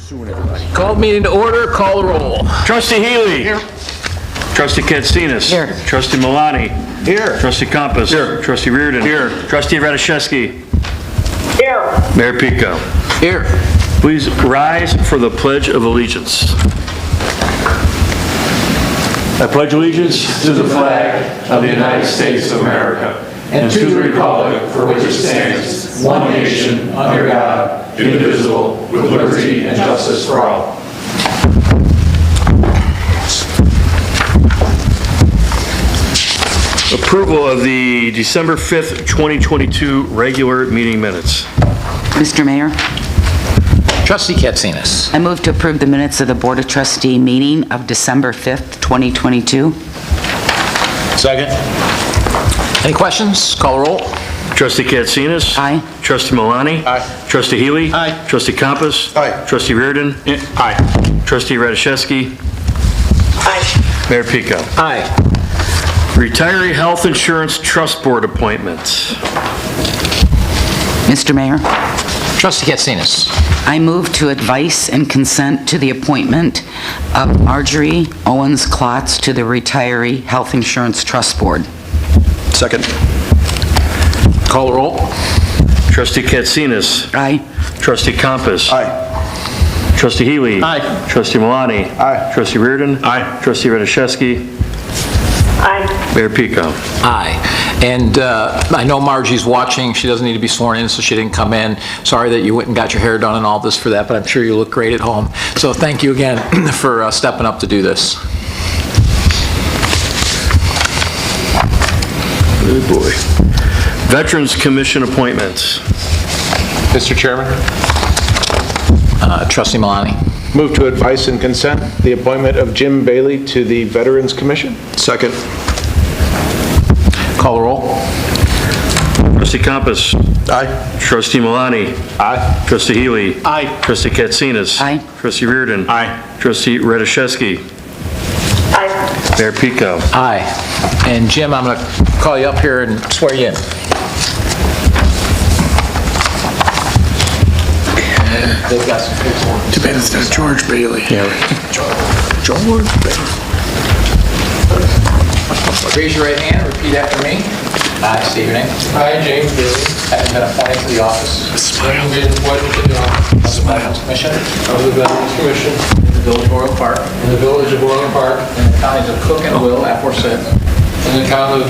soon, everybody. Called meeting to order. Call the roll. Trustee Healy. Here. Trustee Katsinas. Here. Trustee Milani. Here. Trustee Compass. Here. Trustee Reardon. Here. Trustee Radishevsky. Here. Mayor Pico. Here. Please rise for the Pledge of Allegiance. I pledge allegiance to the flag of the United States of America and to the republic for which it stands, one nation, under God, indivisible, with liberty and justice for all. Approval of the December 5th, 2022 regular meeting minutes. Mr. Mayor, Trustee Katsinas. I move to approve the minutes of the Board of Trustee meeting of December 5th, 2022. Second. Any questions? Call the roll. Trustee Katsinas. Aye. Trustee Milani. Aye. Trustee Healy. Aye. Trustee Compass. Aye. Trustee Reardon. Aye. Trustee Radishevsky. Aye. Mayor Pico. Aye. Retiree Health Insurance Trust Board appointments. Mr. Mayor, Trustee Katsinas. I move to advice and consent to the appointment of Marjorie Owens-Klotz to the Retiree Health Insurance Trust Board. Second. Call the roll. Trustee Katsinas. Aye. Trustee Compass. Aye. Trustee Healy. Aye. Trustee Milani. Aye. Trustee Reardon. Aye. Trustee Radishevsky. Aye. Mayor Pico. Aye. And I know Margie's watching. She doesn't need to be sworn in, so she didn't come in. Sorry that you went and got your hair done and all this for that, but I'm sure you look great at home. So thank you again for stepping up to do this. Good boy. Veterans Commission appointments. Mr. Chairman, Trustee Milani. move to advice and consent the appointment of Jim Bailey to the Veterans Commission. Second. Call the roll. Trustee Compass. Aye. Trustee Milani. Aye. Trustee Healy. Aye. Trustee Katsinas. Aye. Trustee Reardon. Aye. Trustee Radishevsky. Aye. Mayor Pico. Aye. And Jim, I'm going to call you up here and swear you in. They've got some paperwork. Too bad it's not George Bailey. Yeah. George Bailey. Raise your right hand, repeat after me. I state your name. I, James Bailey, Having been appointed to the office having been appointed to the office of the Veterans Commission of the Veterans Commission in the Village of Royal Park in the Village of Orland Park in the counties of Cook and Will, aforesaid, in the town of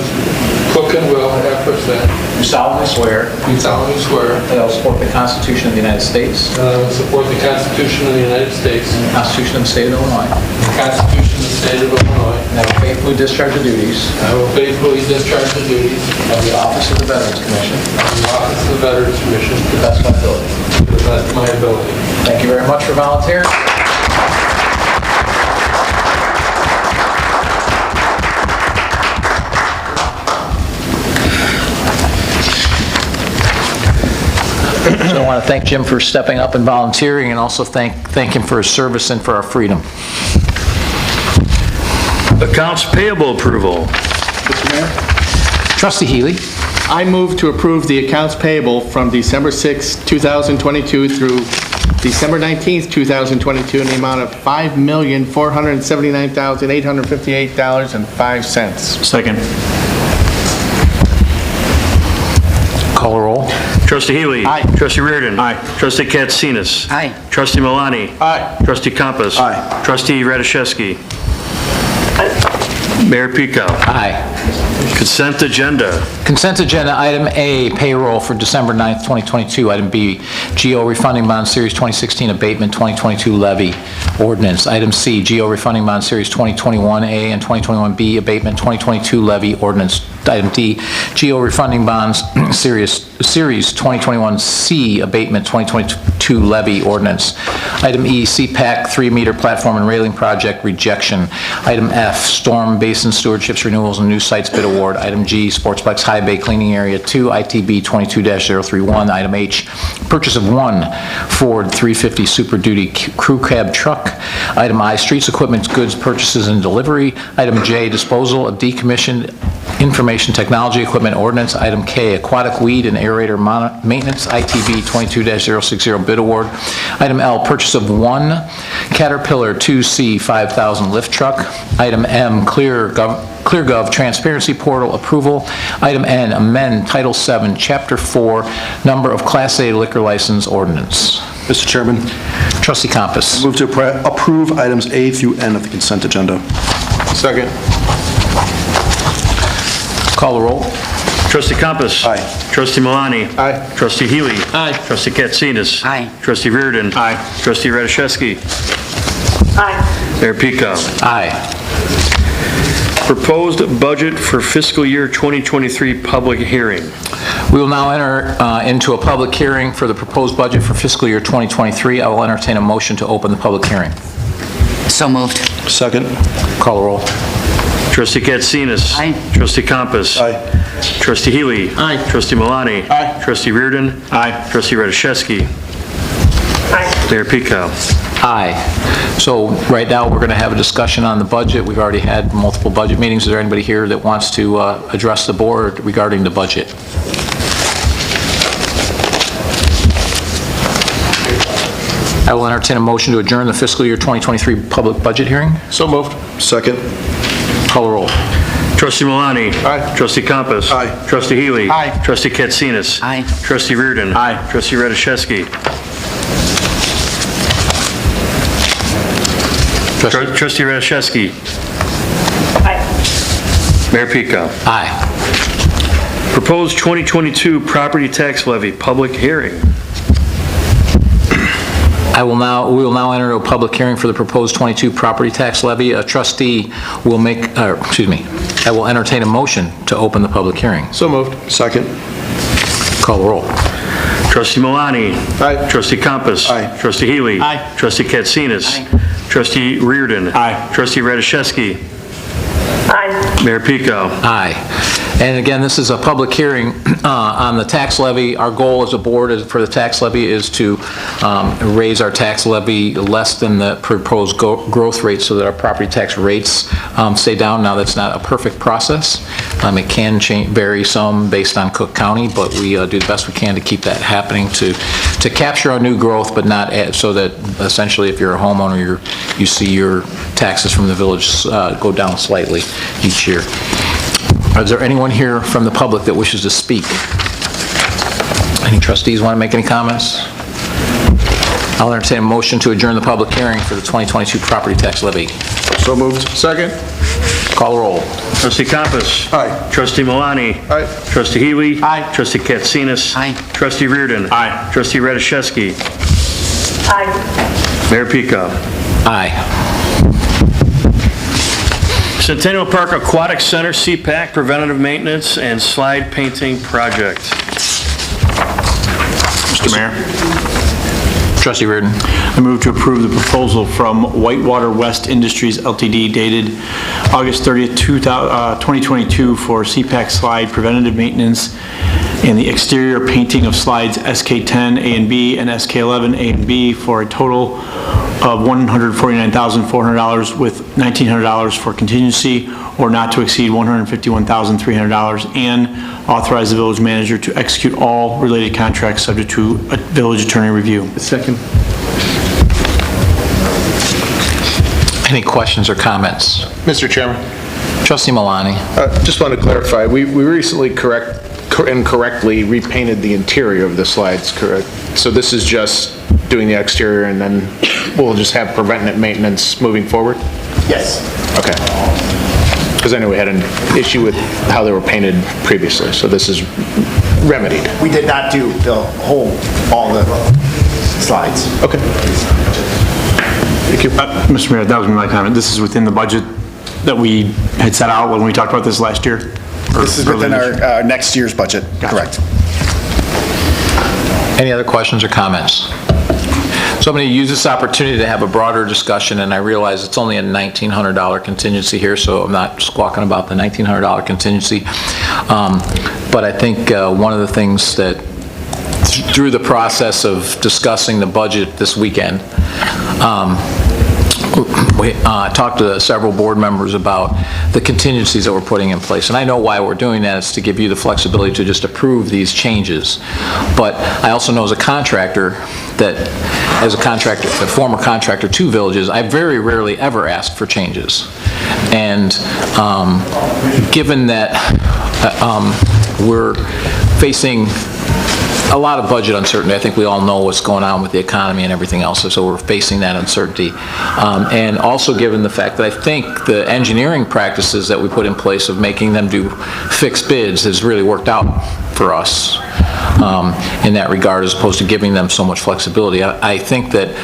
Cook and Will, aforesaid, do solemnly swear do solemnly swear that I will support the Constitution of the United States that I will support the Constitution of the United States and the Constitution of the State of Illinois, and the Constitution of the State of Illinois, and I will faithfully discharge the duties and I will faithfully discharge the duties of the office of the Veterans Commission of the office of the Veterans Commission to the best of my ability. to the best of my ability. Thank you very much for volunteering. So I want to thank Jim for stepping up and volunteering, and also thank him for his service and for our freedom. Accounts payable approval. Mr. Mayor, Trustee Healy. I move to approve the accounts payable from December 6, 2022 through December 19, 2022 in the amount of $5,479,858.05. Second. Call the roll. Trustee Healy. Aye. Trustee Reardon. Aye. Trustee Katsinas. Aye. Trustee Milani. Aye. Trustee Compass. Aye. Trustee Radishevsky. Mayor Pico. Aye. Consent agenda. Consent agenda, item A, payroll for December 9th, 2022. Item B, GO refunding bond series 2016 abatement 2022 levy ordinance. Item C, GO refunding bond series 2021A and 2021B abatement 2022 levy ordinance. Item D, GO refunding bonds series 2021C abatement 2022 levy ordinance. Item E, CPAC 3-meter platform and railing project rejection. Item F, storm basin stewardships renewals and new sites bid award. Item G, Sportsplex High Bay Cleaning Area 2, ITB 22-031. Item H, purchase of one Ford 350 Super Duty crew cab truck. Item I, streets equipment goods purchases and delivery. Item J, disposal of decommissioned Information Technology Equipment Ordinance. Item K, Aquatic Weed and Aerator Maintenance, ITB 22-060 bid award. Item L, purchase of one Caterpillar 2C 5000 lift truck. Item M, ClearGov Transparency Portal approval. Item N, amend Title VII, Chapter 4, number of Class A liquor license ordinance. Mr. Chairman, Trustee Compass. move to approve items A through N of the consent agenda. Second. Call the roll. Trustee Compass. Aye. Trustee Malani. Aye. Trustee Healy. Aye. Trustee Katsinas. Aye. Trustee Reardon. Aye. Trustee Radiszewski. Aye. Mayor Pico. Aye. Proposed budget for fiscal year 2023 public hearing. We will now enter into a public hearing for the proposed budget for fiscal year 2023. I will entertain a motion to open the public hearing. So moved. Second. Call the roll. Trustee Katsinas. Aye. Trustee Compass. Aye. Trustee Healy. Aye. Trustee Malani. Aye. Trustee Reardon. Aye. Trustee Radiszewski. Aye. Mayor Pico. Aye. So right now, we're going to have a discussion on the budget. We've already had multiple budget meetings. Is there anybody here that wants to address the board regarding the budget? I will entertain a motion to adjourn the fiscal year 2023 public budget hearing. So moved. Second. Call the roll. Trustee Malani. Aye. Trustee Compass. Aye. Trustee Healy. Aye. Trustee Katsinas. Aye. Trustee Reardon. Aye. Trustee Radiszewski. Trustee Radiszewski. Aye. Mayor Pico. Aye. Proposed 2022 property tax levy public hearing. We will now enter a public hearing for the proposed 22 property tax levy. A trustee will I will entertain a motion to open the public hearing. So moved. Second. Call the roll. Trustee Malani. Aye. Trustee Compass. Aye. Trustee Healy. Aye. Trustee Katsinas. Trustee Reardon. Aye. Trustee Radiszewski. Aye. Mayor Pico. Aye. And again, this is a public hearing on the tax levy. Our goal as a board for the tax levy is to raise our tax levy less than the proposed growth rate so that our property tax rates stay down. Now, that's not a perfect process. It can vary some based on Cook County, but we do the best we can to keep that happening to capture our new growth, but not add, so that essentially if you're a homeowner, you see your taxes from the village go down slightly each year. Is there anyone here from the public that wishes to speak? Any trustees want to make any comments? I'll entertain a motion to adjourn the public hearing for the 2022 property tax levy. So moved. Second. Call the roll. Trustee Compass. Aye. Trustee Malani. Aye. Trustee Healy. Aye. Trustee Katsinas. Aye. Trustee Reardon. Aye. Trustee Radiszewski. Aye. Mayor Pico. Aye. Centennial Park Aquatic Center CPAC Preventative Maintenance and Slide Painting Project. Mr. Mayor, Trustee Reardon. I move to approve the proposal from Whitewater West Industries LTD dated August 30th, 2022 for CPAC slide preventative maintenance and the exterior painting of slides SK10 A and B and SK11 A and B for a total of $149,400 with $1,900 for contingency or not to exceed $151,300, and authorize the village manager to execute all related contracts subject to a village attorney review. second. Any questions or comments? Mr. Chairman, Trustee Malani. just want to clarify, we recently correctly repainted the interior of the slides, correct? So this is just doing the exterior and then we'll just have preventative maintenance moving forward? Yes. Okay. Because I know we had an issue with how they were painted previously, so this is remedied. We did not do all the slides. Okay. Thank you. Mr. Mayor, that was my comment. This is within the budget that we had set out when we talked about this last year? This is within our next year's budget, correct. Any other questions or comments? So I'm going to use this opportunity to have a broader discussion, and I realize it's only a $1,900 contingency here, so I'm not squawking about the $1,900 contingency. But I think one of the things that through the process of discussing the budget this weekend, talked to several board members about the contingencies that we're putting in place. And I know why we're doing that is to give you the flexibility to just approve these changes. But I also know as a contractor that, as a former contractor to villages, I very rarely ever ask for changes. And given that we're facing a lot of budget uncertainty. I think we all know what's going on with the economy and everything else, so we're facing that uncertainty. And also given the fact that I think the engineering practices that we put in place of making them do fixed bids has really worked out for us in that regard, as opposed to giving them so much flexibility. I think that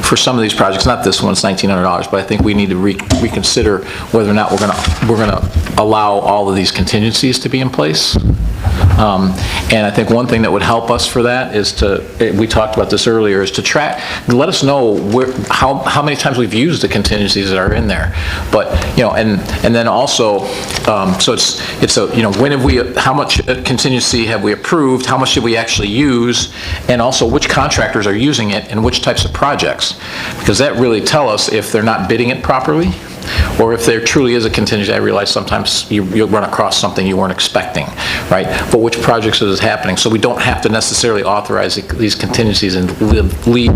for some of these projects, not this one, it's $1,900, but I think we need to reconsider whether or not we're gonna allow all of these contingencies to be in place. And I think one thing that would help us for that is we talked about this earlier, is to let us know how many times we've used the contingencies that are in there. But, and then also, so how much contingency have we approved, how much did we actually use, and also which contractors are using it and which types of projects. Because that really tell us if they're not bidding it properly, or if there truly is a contingency. I realize sometimes you'll run across something you weren't expecting, right? But which projects is happening, so we don't have to necessarily authorize these contingencies and leave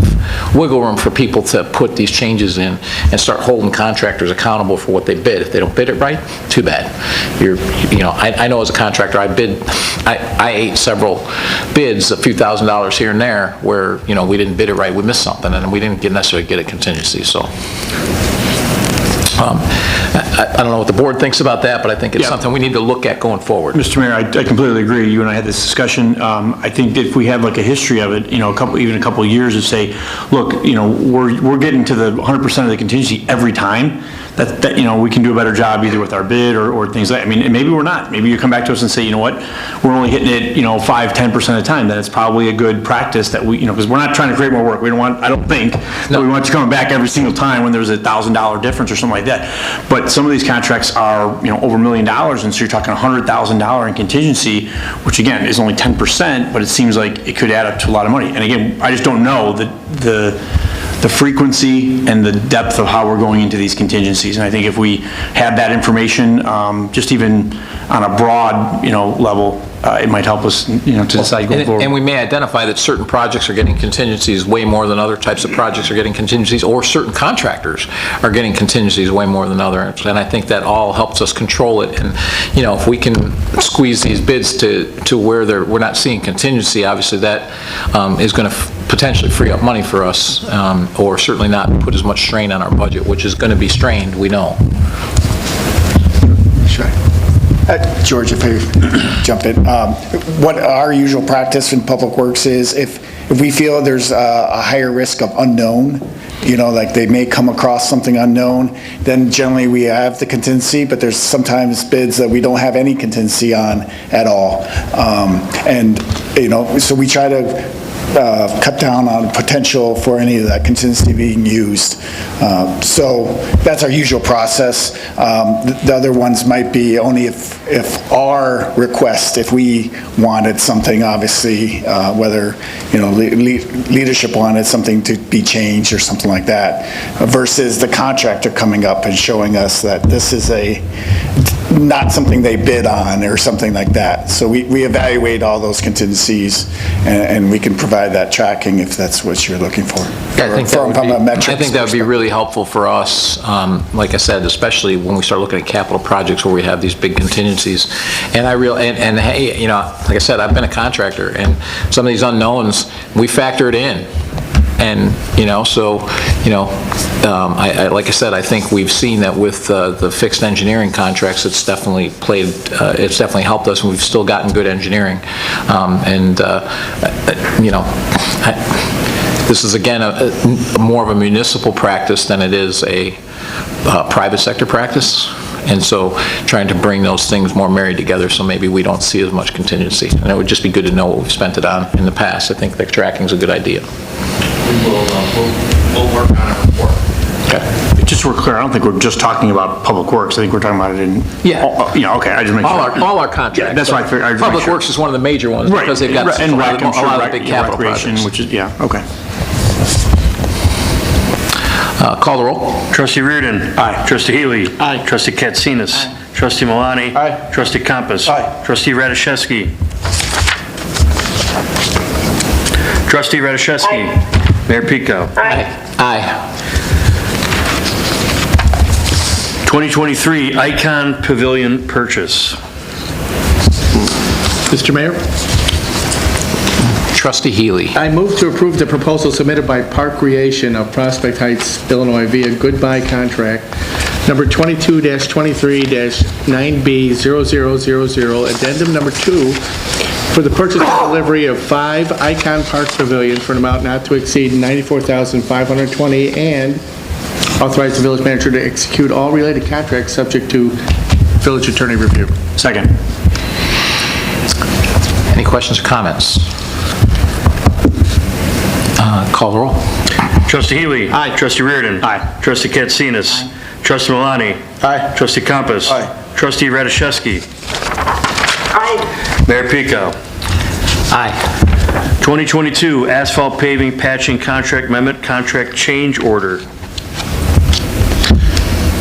wiggle room for people to put these changes in and start holding contractors accountable for what they bid. If they don't bid it right, too bad. I know as a contractor, I ate several bids, a few $1,000s here and there, where we didn't bid it right, we missed something, and we didn't necessarily get a contingency. So. I don't know what the board thinks about that, but I think it's something we need to look at going forward. Mr. Mayor, I completely agree. You and I had this discussion. I think if we have like a history of it, even a couple of years, to say, look, we're getting to the 100% of the contingency every time. That we can do a better job either with our bid or things like. I mean, and maybe we're not. Maybe you come back to us and say, you know what, we're only hitting it 5-10% of the time. Then it's probably a good practice that we because we're not trying to create more work. We don't want. I don't think that we want you coming back every single time when there's a $1,000 difference or something like that. But some of these contracts are over $1 million, and so you're talking $100,000 in contingency, which again is only 10%, but it seems like it could add up to a lot of money. And again, I just don't know the frequency and the depth of how we're going into these contingencies. And I think if we had that information, just even on a broad, level, it might help us, to decide going forward. And we may identify that certain projects are getting contingencies way more than other types of projects are getting contingencies, or certain contractors are getting contingencies way more than others. And I think that all helps us control it. And, if we can squeeze these bids to where we're not seeing contingency, obviously that is going to potentially free up money for us, or certainly not put as much strain on our budget, which is going to be strained, we know. Sure. George, if I jump in, what our usual practice in Public Works is if we feel there's a higher risk of unknown, like they may come across something unknown, then generally we have the contingency, but there's sometimes bids that we don't have any contingency on at all. So we try to cut down on potential for any of that contingency being used. So that's our usual process. The other ones might be only if our request, if we wanted something, obviously, whether leadership wanted something to be changed or something like that, versus the contractor coming up and showing us that this is not something they bid on or something like that. So we evaluate all those contingencies, and we can provide that tracking if that's what you're looking for. I think that would be really helpful for us, like I said, especially when we start looking at capital projects where we have these big contingencies. And hey, like I said, I've been a contractor, and some of these unknowns, we factor it in. And, like I said, I think we've seen that with the fixed engineering contracts, it's definitely helped us, and we've still gotten good engineering. This is, again, more of a municipal practice than it is a private sector practice. And so trying to bring those things more married together so maybe we don't see as much contingency. And it would just be good to know what we've spent it on in the past. I think the tracking is a good idea. We'll work on a report. Okay. Just so we're clear, I don't think we're just talking about Public Works. I think we're talking about it in... Okay, I just make sure. All our contracts. Yeah, that's why I figured. Public Works is one of the major ones, right, because they've got a lot of big capital projects. Which is, okay. Call the roll. Trustee Reardon. Aye. Trustee Healy. Aye. Trustee Katsinas. Trustee Malani. Aye. Trustee Compass. Aye. Trustee Radiszewski. Trustee Radiszewski. Mayor Pico. Aye. 2023 Icon Pavilion purchase. Mr. Mayor, Trustee Healy. I move to approve the proposal submitted by Park Creation of Prospect Heights, Illinois via Goodbye Contract number 22-23-9B0000, addendum number 2, for the purchase and delivery of 5 Icon Park Pavilions for an amount not to exceed $94,520, and authorize the village manager to execute all related contracts subject to village attorney review. Second. Any questions or comments? Call the roll. Trustee Healy. Aye. Trustee Reardon. Aye. Trustee Katsinas. Trustee Malani. Aye. Trustee Compass. Aye. Trustee Radiszewski. Aye. Mayor Pico. Aye. 2022 Asphalt Paving Patching Contract Amendment Contract Change Order.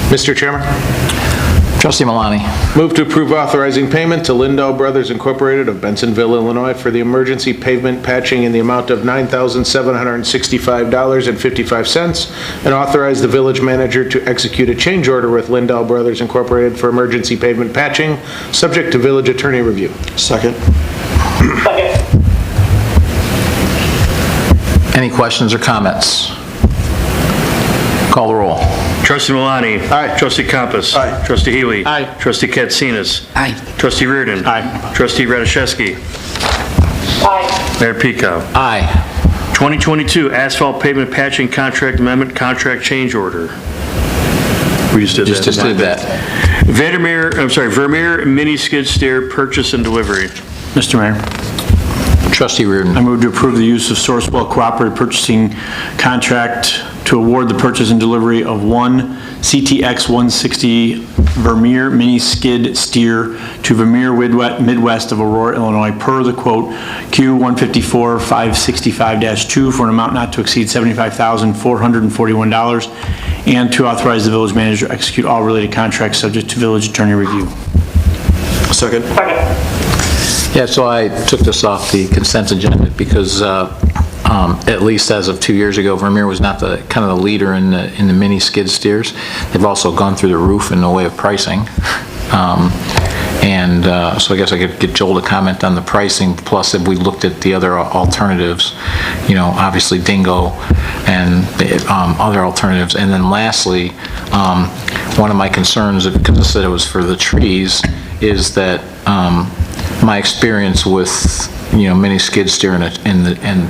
Mr. Chairman, Trustee Malani. move to approve authorizing payment to Lindahl Brothers Incorporated of Bensonville, Illinois for the emergency pavement patching in the amount of $9,765.55, and authorize the village manager to execute a change order with Lindahl Brothers Incorporated for emergency pavement patching, subject to village attorney review. Second. Second. Any questions or comments? Call the roll. Trustee Malani. Aye. Trustee Compass. Aye. Trustee Healy. Aye. Trustee Katsinas. Aye. Trustee Reardon. Aye. Trustee Radiszewski. Aye. Mayor Pico. Aye. 2022 Asphalt Pavement Patching Contract Amendment Contract Change Order. We just did that. Just did that. Vermeer Mini Skid Steer Purchase and Delivery. Mr. Mayor, Trustee Reardon. I move to approve the use of Sourcewell Cooperative Purchasing Contract to award the purchase and delivery of one CTX 160 Vermeer Mini Skid Steer to Vermeer Midwest of Aurora, Illinois, per the quote Q-154-565-2 for an amount not to exceed $75,441, and to authorize the village manager to execute all related contracts subject to village attorney review. Second. Second. Yeah, so I took this off the consent agenda because at least as of 2 years ago, Vermeer was not the kind of the leader in the mini skid steers. They've also gone through the roof in the way of pricing. So I guess I could get Joel to comment on the pricing, plus if we looked at the other alternatives, you know, obviously Dingo and the other alternatives. And then lastly, one of my concerns, because I said it was for the trees, is that my experience with, you know, mini skid steer and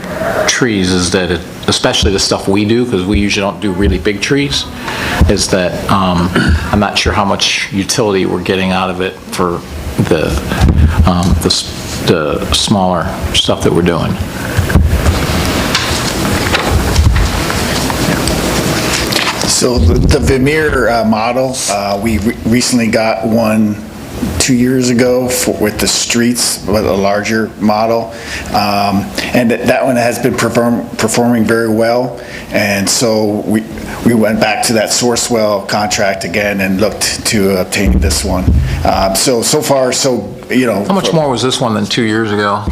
trees is that especially the stuff we do, because we usually don't do really big trees, is that I'm not sure how much utility we're getting out of it for the smaller stuff that we're doing. So the Vermeer model, we recently got one 2 years ago with the streets, with a larger model, and that one has been performing very well, and so we went back to that Sourcewell contract again and looked to obtain this one. So far, so, you know. How much more was this one than 2 years ago?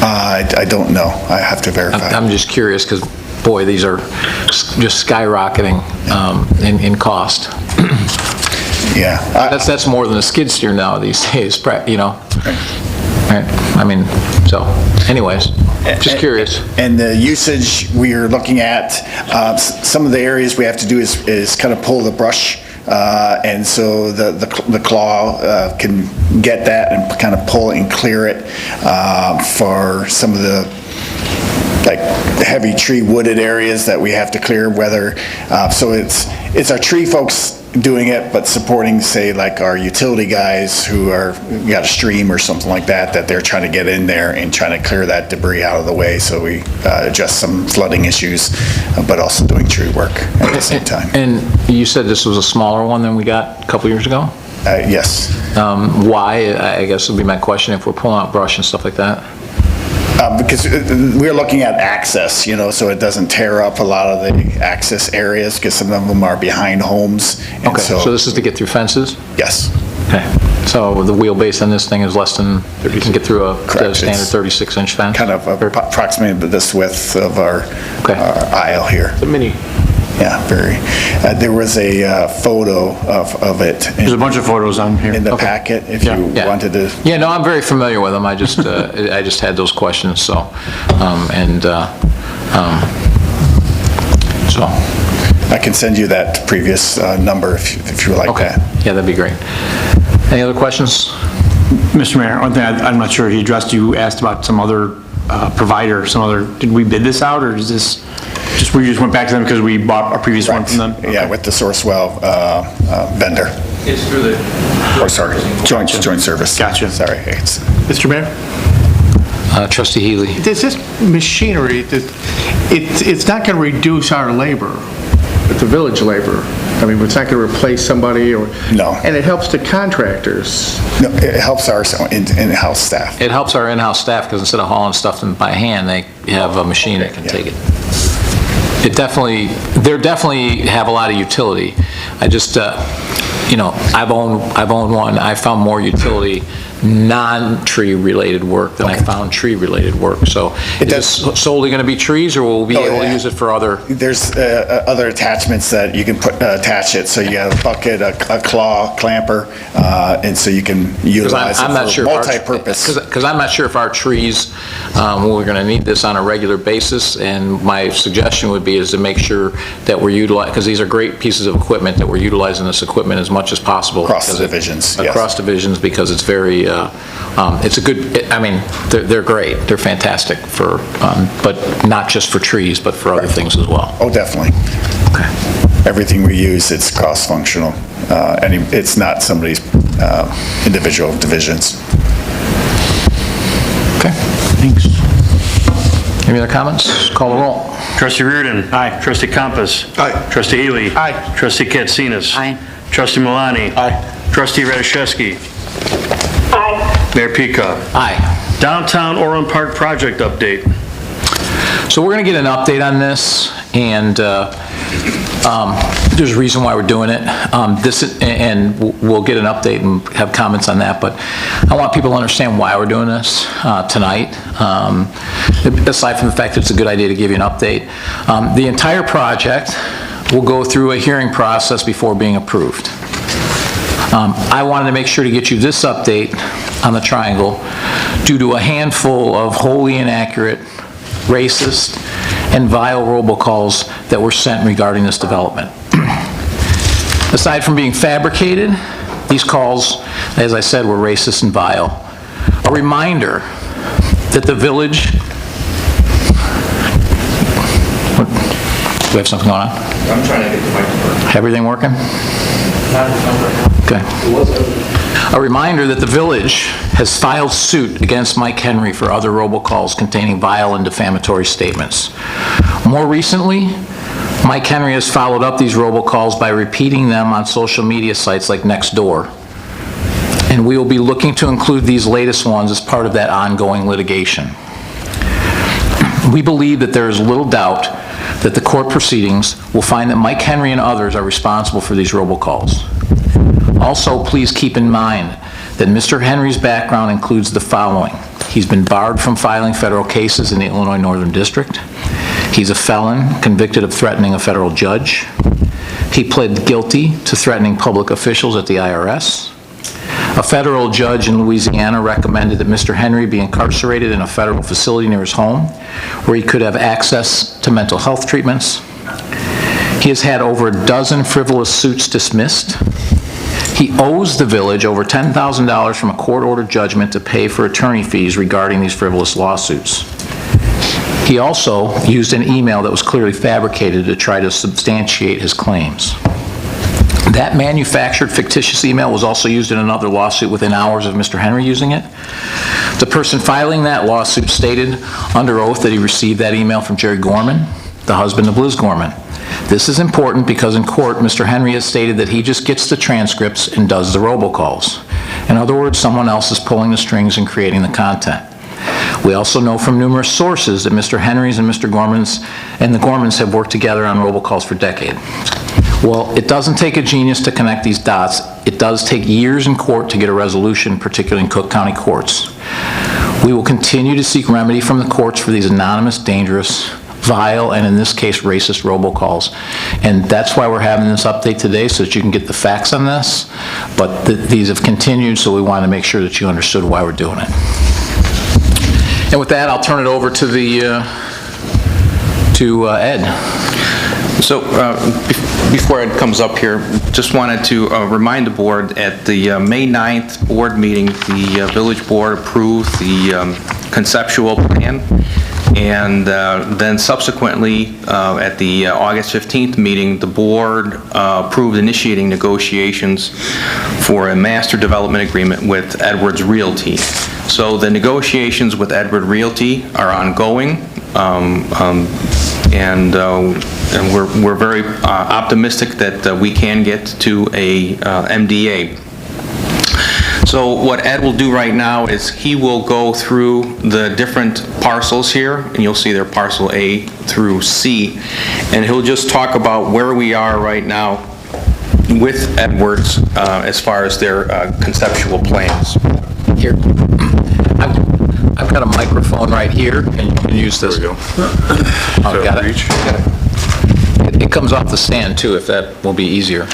I don't know. I have to verify. I'm just curious because, boy, these are just skyrocketing in cost. Yeah. That's more than a skid steer now these days, you know? Right. I mean, so, anyways, just curious. And the usage we are looking at, some of the areas we have to do is kind of pull the brush, and so the claw can get that and kind of pull it and clear it for some of the like heavy tree wooded areas that we have to clear, so it's our tree folks doing it, but supporting, say, like our utility guys who got a stream or something like that they're trying to get in there and trying to clear that debris out of the way, so we adjust some flooding issues, but also doing tree work at the same time. And you said this was a smaller one than we got a couple years ago? Yes. Why, I guess would be my question, if we're pulling out brush and stuff like that? Because we're looking at access, so it doesn't tear up a lot of the access areas, because some of them are behind homes. and Okay, so this is to get through fences? Yes. Okay, so the wheelbase on this thing is less than, you can get through a Correct. standard It's 36-inch fence? Kind of approximately this width of our Okay. aisle here. The mini. Yeah, very. There was a photo of it There's a bunch of photos on here. in the packet, if you Yeah. wanted to. Yeah, no, I'm very familiar with them, I just, I just had those questions, so, so, I can send you that previous number if you would like okay, that. yeah, that'd be great. Any other questions? Mr. Mayor, one thing I'm not sure he addressed, you asked about some other provider, did we bid this out, or is this, we just went back to them because we bought a previous one from them? Yeah, with the Sourcewell vendor. It's through the... Or sorry, joint service. Gotcha. Sorry. It's Mr. Mayor? Trustee Healy? This machinery, it's not going to reduce our labor, the village labor. I mean, it's not going to replace somebody or... No. And it helps the contractors. No, it helps our in-house staff. It helps our in-house staff, because instead of hauling stuff by hand, they have a machine that can take it. They definitely have a lot of utility. I just, I've owned one. I found more utility non-tree related work than I found tree related work. So is this solely going to be trees, or will we be able to use it for other? There's other attachments that you can attach it. So you have a bucket, a claw, clamper, and so you can utilize it for multi-purpose. Because I'm not sure if our trees, we're going to need this on a regular basis, and my suggestion would be is to make sure that we're utilizing, because these are great pieces of equipment, that we're utilizing this equipment as much as possible. Across the divisions, yes. Across divisions, because it's very, it's a good, I mean, they're great, they're fantastic for, but not just for trees, but for other things as well. Oh, definitely. Okay. Everything we use, it's cross-functional. It's not somebody's individual divisions. Okay, thanks. Any other comments? Call the roll. Trustee Reardon. Aye. Trustee Compass. Aye. Trustee Healy. Aye. Trustee Katsinas. Aye. Trustee Malani. Aye. Trustee Radiszewski. Aye. Mayor Peacock. Aye. Downtown Orland Park project update. So we're going to get an update on this, and there's a reason why we're doing it. And we'll get an update and have comments on that, but I want people to understand why we're doing this tonight, aside from the fact that it's a good idea to give you an update. The entire project will go through a hearing process before being approved. I wanted to make sure to get you this update on the triangle due to a handful of wholly inaccurate, racist, and vile robocalls that were sent regarding this development. Aside from being fabricated, these calls, as I said, were racist and vile. A reminder that the village... What? Do we have something going on? I'm trying to get the mic to work. Everything working? Okay. A reminder that the village has filed suit against Mike Henry for other robocalls containing vile and defamatory statements. More recently, Mike Henry has followed up these robocalls by repeating them on social media sites like Nextdoor. And we will be looking to include these latest ones as part of that ongoing litigation. We believe that there is little doubt that the court proceedings will find that Mike Henry and others are responsible for these robocalls. Also, please keep in mind that Mr. Henry's background includes the following. He's been barred from filing federal cases in the Illinois Northern District. He's a felon convicted of threatening a federal judge. He pled guilty to threatening public officials at the IRS. A federal judge in Louisiana recommended that Mr. Henry be incarcerated in a federal facility near his home, where he could have access to mental health treatments. He has had over a dozen frivolous suits dismissed. He owes the village over $10,000 from a court-ordered judgment to pay for attorney fees regarding these frivolous lawsuits. He also used an email that was clearly fabricated to try to substantiate his claims. That manufactured fictitious email was also used in another lawsuit within hours of Mr. Henry using it. The person filing that lawsuit stated under oath that he received that email from Jerry Gorman, the husband of Liz Gorman. This is important because in court, Mr. Henry has stated that he just gets the transcripts and does the robocalls. In other words, someone else is pulling the strings and creating the content. We also know from numerous sources that Mr. Henry's and Mr. Gorman's and the Gormans have worked together on robocalls for decades. Well, it doesn't take a genius to connect these dots. It does take years in court to get a resolution, particularly in Cook County courts. We will continue to seek remedy from the courts for these anonymous, dangerous, vile, and in this case, racist robocalls. And that's why we're having this update today, so that you can get the facts on this. But these have continued, so we want to make sure that you understood why we're doing it. And with that, I'll turn it over to Ed. So before Ed comes up here, just wanted to remind the board at the May 9th board meeting, the village board approved the conceptual plan, and then subsequently at the August 15th meeting, the board approved initiating negotiations for a master development agreement with Edwards Realty. So the negotiations with Edward Realty are ongoing, and we're very optimistic that we can get to a MDA. So what Ed will do right now is he will go through the different parcels here, and you'll see they're parcel A through C, and he'll just talk about where we are right now with Edwards as far as their conceptual plans. Here. I've got a microphone right here, and you can use this. There we go. Oh, got it. It comes off the stand, too, if that will be easier.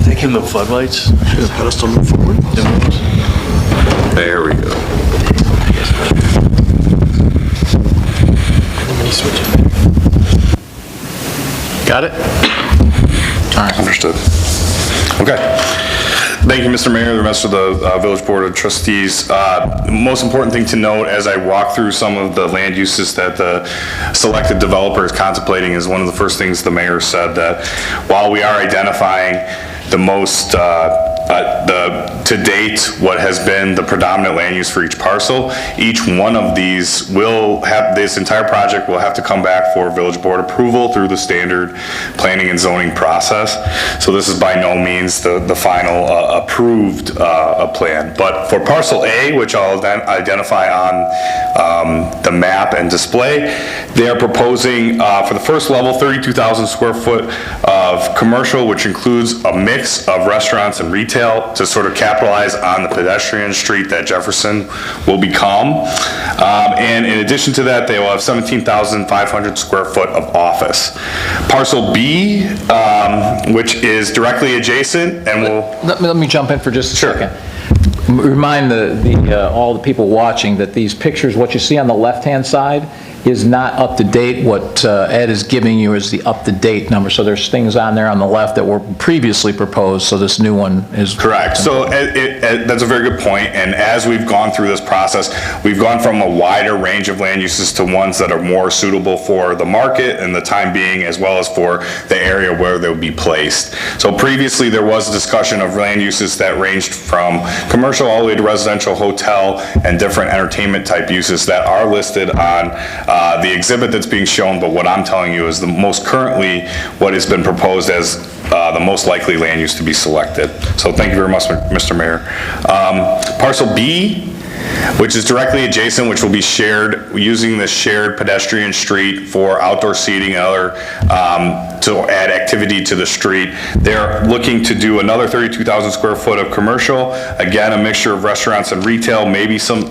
They give them the floodlights? Should have had us to move forward. There we go. Got it? All right. Understood. Okay. Thank you, Mr. Mayor, the rest of the Village Board of Trustees. The most important thing to note as I walk through some of the land uses that the selected developer is contemplating is one of the first things the mayor said, that while we are identifying the most, to date, what has been the predominant land use for each parcel, each one of these will have, this entire project will have to come back for Village Board approval through the standard planning and zoning process. So this is by no means the final approved plan. But for parcel A, which I'll then identify on the map and display, they are proposing for the first level 32,000 square foot of commercial, which includes a mix of restaurants and retail to sort of capitalize on the pedestrian street that Jefferson will become. And in addition to that, they will have 17,500 square foot of office. Parcel B, which is directly adjacent, and Let me jump in for just a second. Remind all the people watching that these pictures, what you see on the left-hand side, is not up to date. What Ed is giving you is the up-to-date number. So there's things on there on the left that were previously proposed, so this new one is... Correct. So that's a very good point. And as we've gone through this process, we've gone from a wider range of land uses to ones that are more suitable for the market and the time being, as well as for the area where they'll be placed. So previously there was a discussion of land uses that ranged from commercial all the way to residential, hotel, and different entertainment type uses that are listed on the exhibit that's being shown, but what I'm telling you is the most currently what has been proposed as the most likely land use to be selected. So thank you very much, Mr. Mayor. Parcel B, which is directly adjacent, which will be shared, using the shared pedestrian street for outdoor seating and other, to add activity to the street. They're looking to do another 32,000 square foot of commercial. Again, a mixture of restaurants and retail, maybe some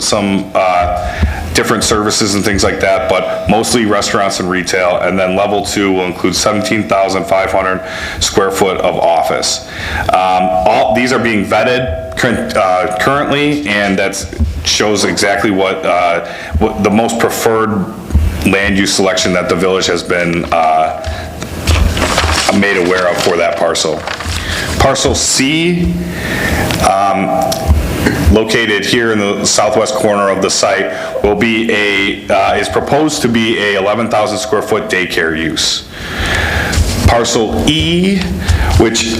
different services and things like that, but mostly restaurants and retail. And then level 2 will include 17,500 square foot of office. All these are being vetted currently, and that shows exactly what the most preferred land use selection that the village has been made aware of for that parcel. Parcel C, located here in the southwest corner of the site, will be is proposed to be a 11,000 square foot daycare use. Parcel E, which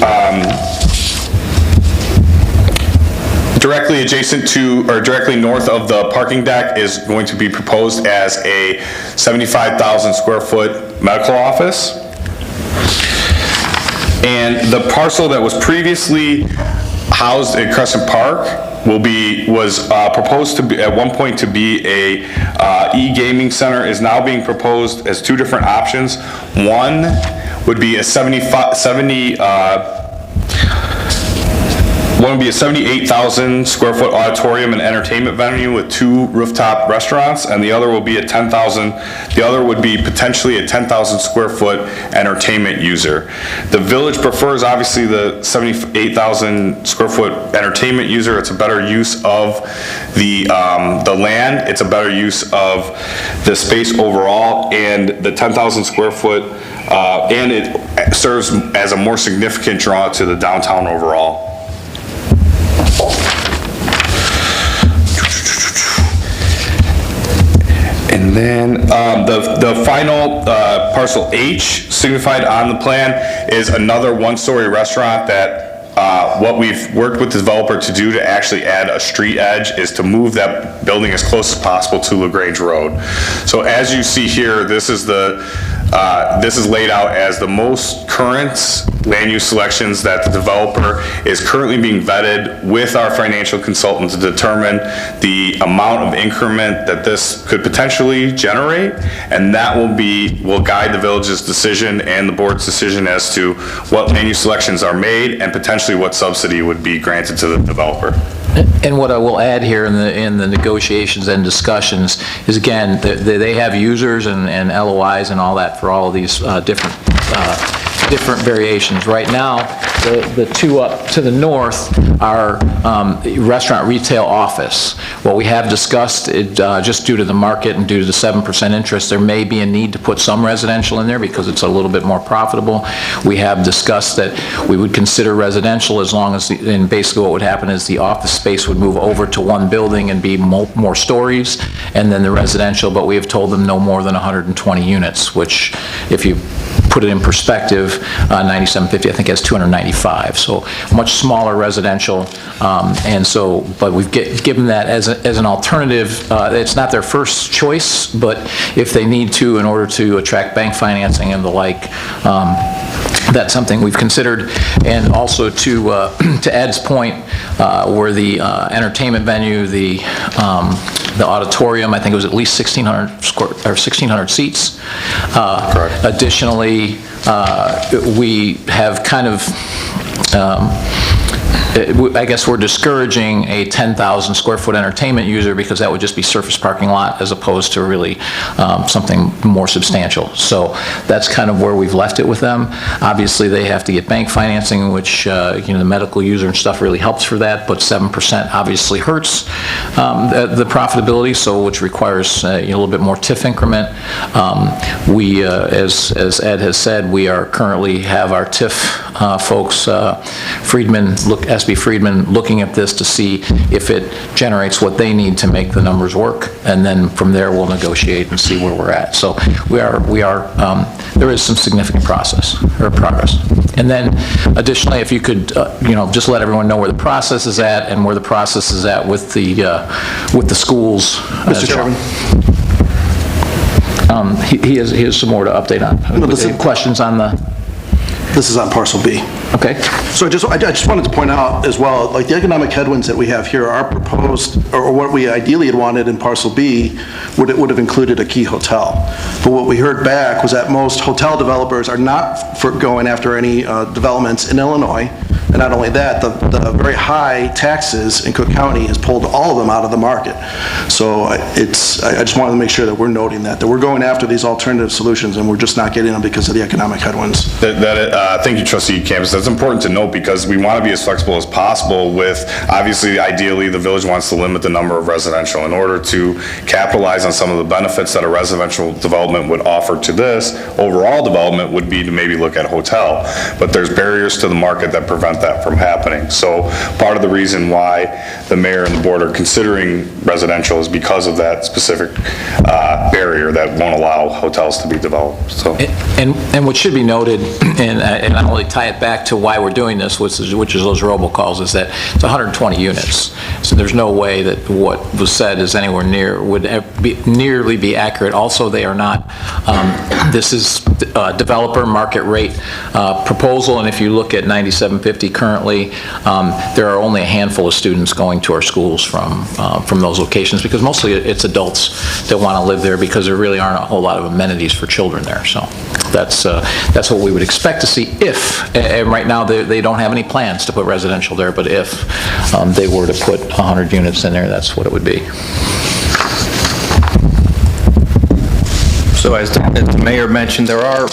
directly adjacent to, or directly north of the parking deck, is going to be proposed as a 75,000 square foot medical office. And the parcel that was previously housed at Crescent Park was proposed to be, at one point, to be a e-gaming center, is now being proposed as two different options. One would be a 78,000 square foot auditorium and entertainment venue with 2 rooftop restaurants, and the other would be potentially a 10,000 square foot entertainment user. The village prefers, obviously, the 78,000 square foot entertainment user. It's a better use of the land. It's a better use of the space overall, and the 10,000 square foot, and it serves as a more significant draw to the downtown overall. And then the final parcel H signified on the plan is another one-story restaurant that what we've worked with the developer to do to actually add a street edge is to move that building as close as possible to LaGrange Road. So as you see here, this is laid out as the most current land use selections that the developer is currently being vetted with our financial consultant to determine the amount of increment that this could potentially generate, and that will guide the village's decision and the board's decision as to what land use selections are made and potentially what subsidy would be granted to the developer. And what I will add here in the negotiations and discussions is, again, they have users and LOIs and all that for all of these different variations. Right now, the two up to the north are restaurant, retail, office. What we have discussed, just due to the market and due to the 7% interest, there may be a need to put some residential in there because it's a little bit more profitable. We have discussed that we would consider residential as long as, and basically what would happen is the office space would move over to one building and be more stories, and then the residential, but we have told them no more than 120 units, which, if you put it in perspective, 9750, I think, has 295, so much smaller residential, and so, but we've given that as an alternative. It's not their first choice, but if they need to in order to attract bank financing and the like, that's something we've considered. And also to Ed's point, where the entertainment venue, the auditorium, I think it was at least 1,600 seats. Correct. Additionally, we have kind of, I guess we're discouraging a 10,000 square foot entertainment user because that would just be surface parking lot as opposed to really something more substantial. So that's kind of where we've left it with them. Obviously, they have to get bank financing, which the medical user and stuff really helps for that, but 7% obviously hurts the profitability, so which requires a little bit more TIF increment. We, as Ed has said, we are currently have our TIF folks, SB Friedman, looking at this to see if it generates what they need to make the numbers work, and then from there we'll negotiate and see where we're at. So there is some significant progress. And then additionally, if you could, just let everyone know where the process is at and where the process is at with the schools. Mr. Chairman. He has some more to update on. Questions on the... This is on parcel B. Okay. So I just wanted to point out as well, like the economic headwinds that we have here are proposed, or what we ideally had wanted in parcel B would have included a key hotel. But what we heard back was that most hotel developers are not going after any developments in Illinois. And not only that, the very high taxes in Cook County has pulled all of them out of the market. So I just wanted to make sure that we're noting that we're going after these alternative solutions and we're just not getting them because of the economic headwinds. Thank you, Trustee Campus. That's important to note because we want to be as flexible as possible with, obviously, ideally, the village wants to limit the number of residential. In order to capitalize on some of the benefits that a residential development would offer to this, overall development would be to maybe look at hotel. But there's barriers to the market that prevent that from happening. So part of the reason why the mayor and the board are considering residential is because of that specific barrier that won't allow hotels to be developed, so. And what should be noted, and I'll only tie it back to why we're doing this, which is those robocalls, is that it's 120 units. So there's no way that what was said is anywhere near, would nearly be accurate. Also, they are not, this is developer market rate proposal, and if you look at 9750 currently, there are only a handful of students going to our schools from those locations, because mostly it's adults that want to live there because there really aren't a whole lot of amenities for children there. So that's what we would expect to see if, and right now they don't have any plans to put residential there, but if they were to put 100 units in there, that's what it would be. So as the mayor mentioned, there are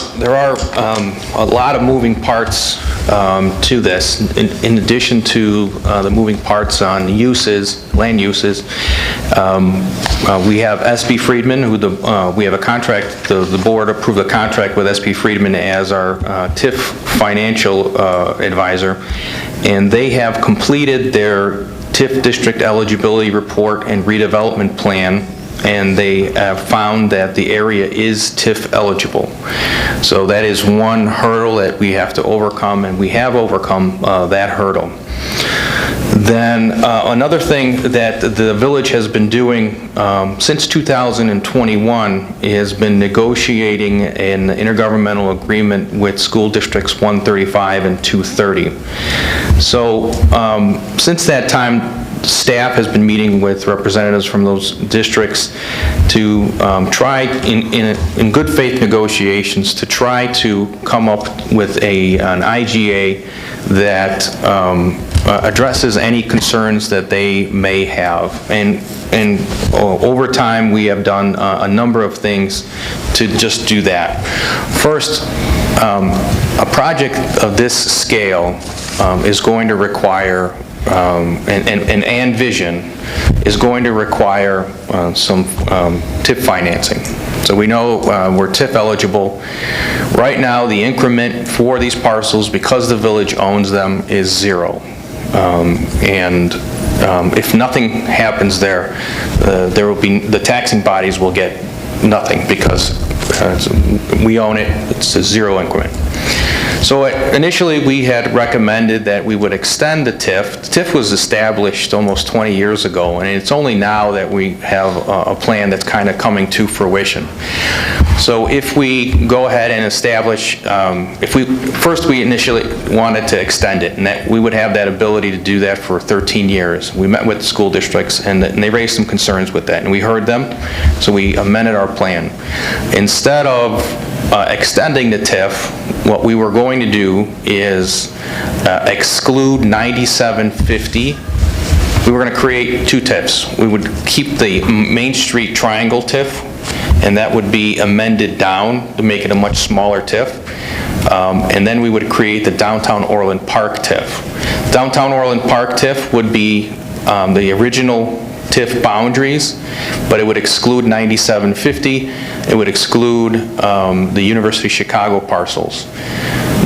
a lot of moving parts to this. In addition to the moving parts on uses, land uses, we have S.P. Friedman, who we have a contract, the board approved a contract with S.P. Friedman as our TIF financial advisor, and they have completed their TIF district eligibility report and redevelopment plan, and they found that the area is TIF eligible. So that is one hurdle that we have to overcome, and we have overcome that hurdle. Then another thing that the village has been doing since 2021 has been negotiating an intergovernmental agreement with school districts 135 and 230. So since that time, staff has been meeting with representatives from those districts to try, in good faith negotiations, to try to come up with an IGA that addresses any concerns that they may have. And over time, we have done a number of things to just do that. First, a project of this scale is going to require and vision is going to require some TIF financing. So we know we're TIF eligible. Right now, the increment for these parcels, because the village owns them, is 0. If nothing happens there, the taxing bodies will get nothing because we own it. It's a 0 increment. So initially, we had recommended that we would extend the TIF. The TIF was established almost 20 years ago, and it's only now that we have a plan that's kind of coming to fruition. So if we go ahead and establish, first we initially wanted to extend it, and that we would have that ability to do that for 13 years. We met with the school districts, and they raised some concerns with that, and we heard them, so we amended our plan. Instead of extending the TIF, what we were going to do is exclude 9750. We were going to create 2 TIFs. We would keep the Main Street Triangle TIF, and that would be amended down to make it a much smaller TIF. And then we would create the Downtown Orland Park TIF. Downtown Orland Park TIF would be the original TIF boundaries, but it would exclude 9750. It would exclude the University of Chicago parcels.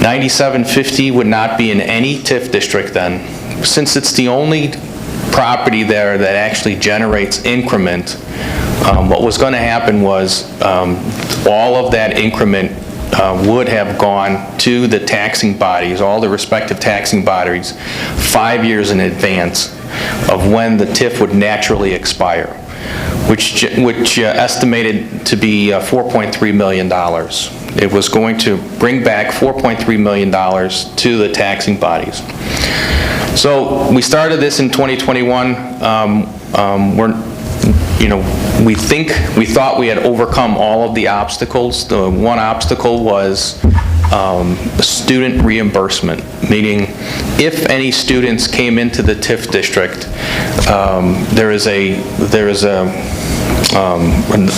9750 would not be in any TIF district then. Since it's the only property there that actually generates increment, what was going to happen was all of that increment would have gone to the taxing bodies, all the respective taxing bodies, 5 years in advance of when the TIF would naturally expire, which estimated to be $4.3 million. It was going to bring back $4.3 million to the taxing bodies. So we started this in 2021. We thought we had overcome all of the obstacles. The one obstacle was student reimbursement, meaning if any students came into the TIF district, the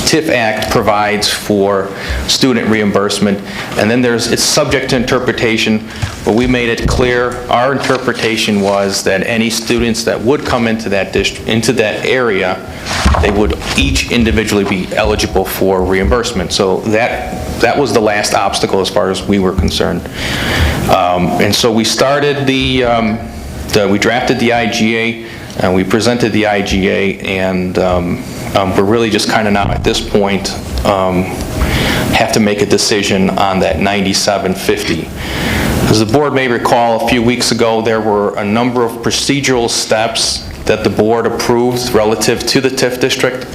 TIF Act provides for student reimbursement, and then it's subject to interpretation, but we made it clear our interpretation was that any students that would come into that area, they would each individually be eligible for reimbursement. So that was the last obstacle as far as we were concerned. And so we started we drafted the IGA. We presented the IGA, and we're really just kind of now at this point have to make a decision on that 9750. As the board may recall, a few weeks ago, there were a number of procedural steps that the board approved relative to the TIF district,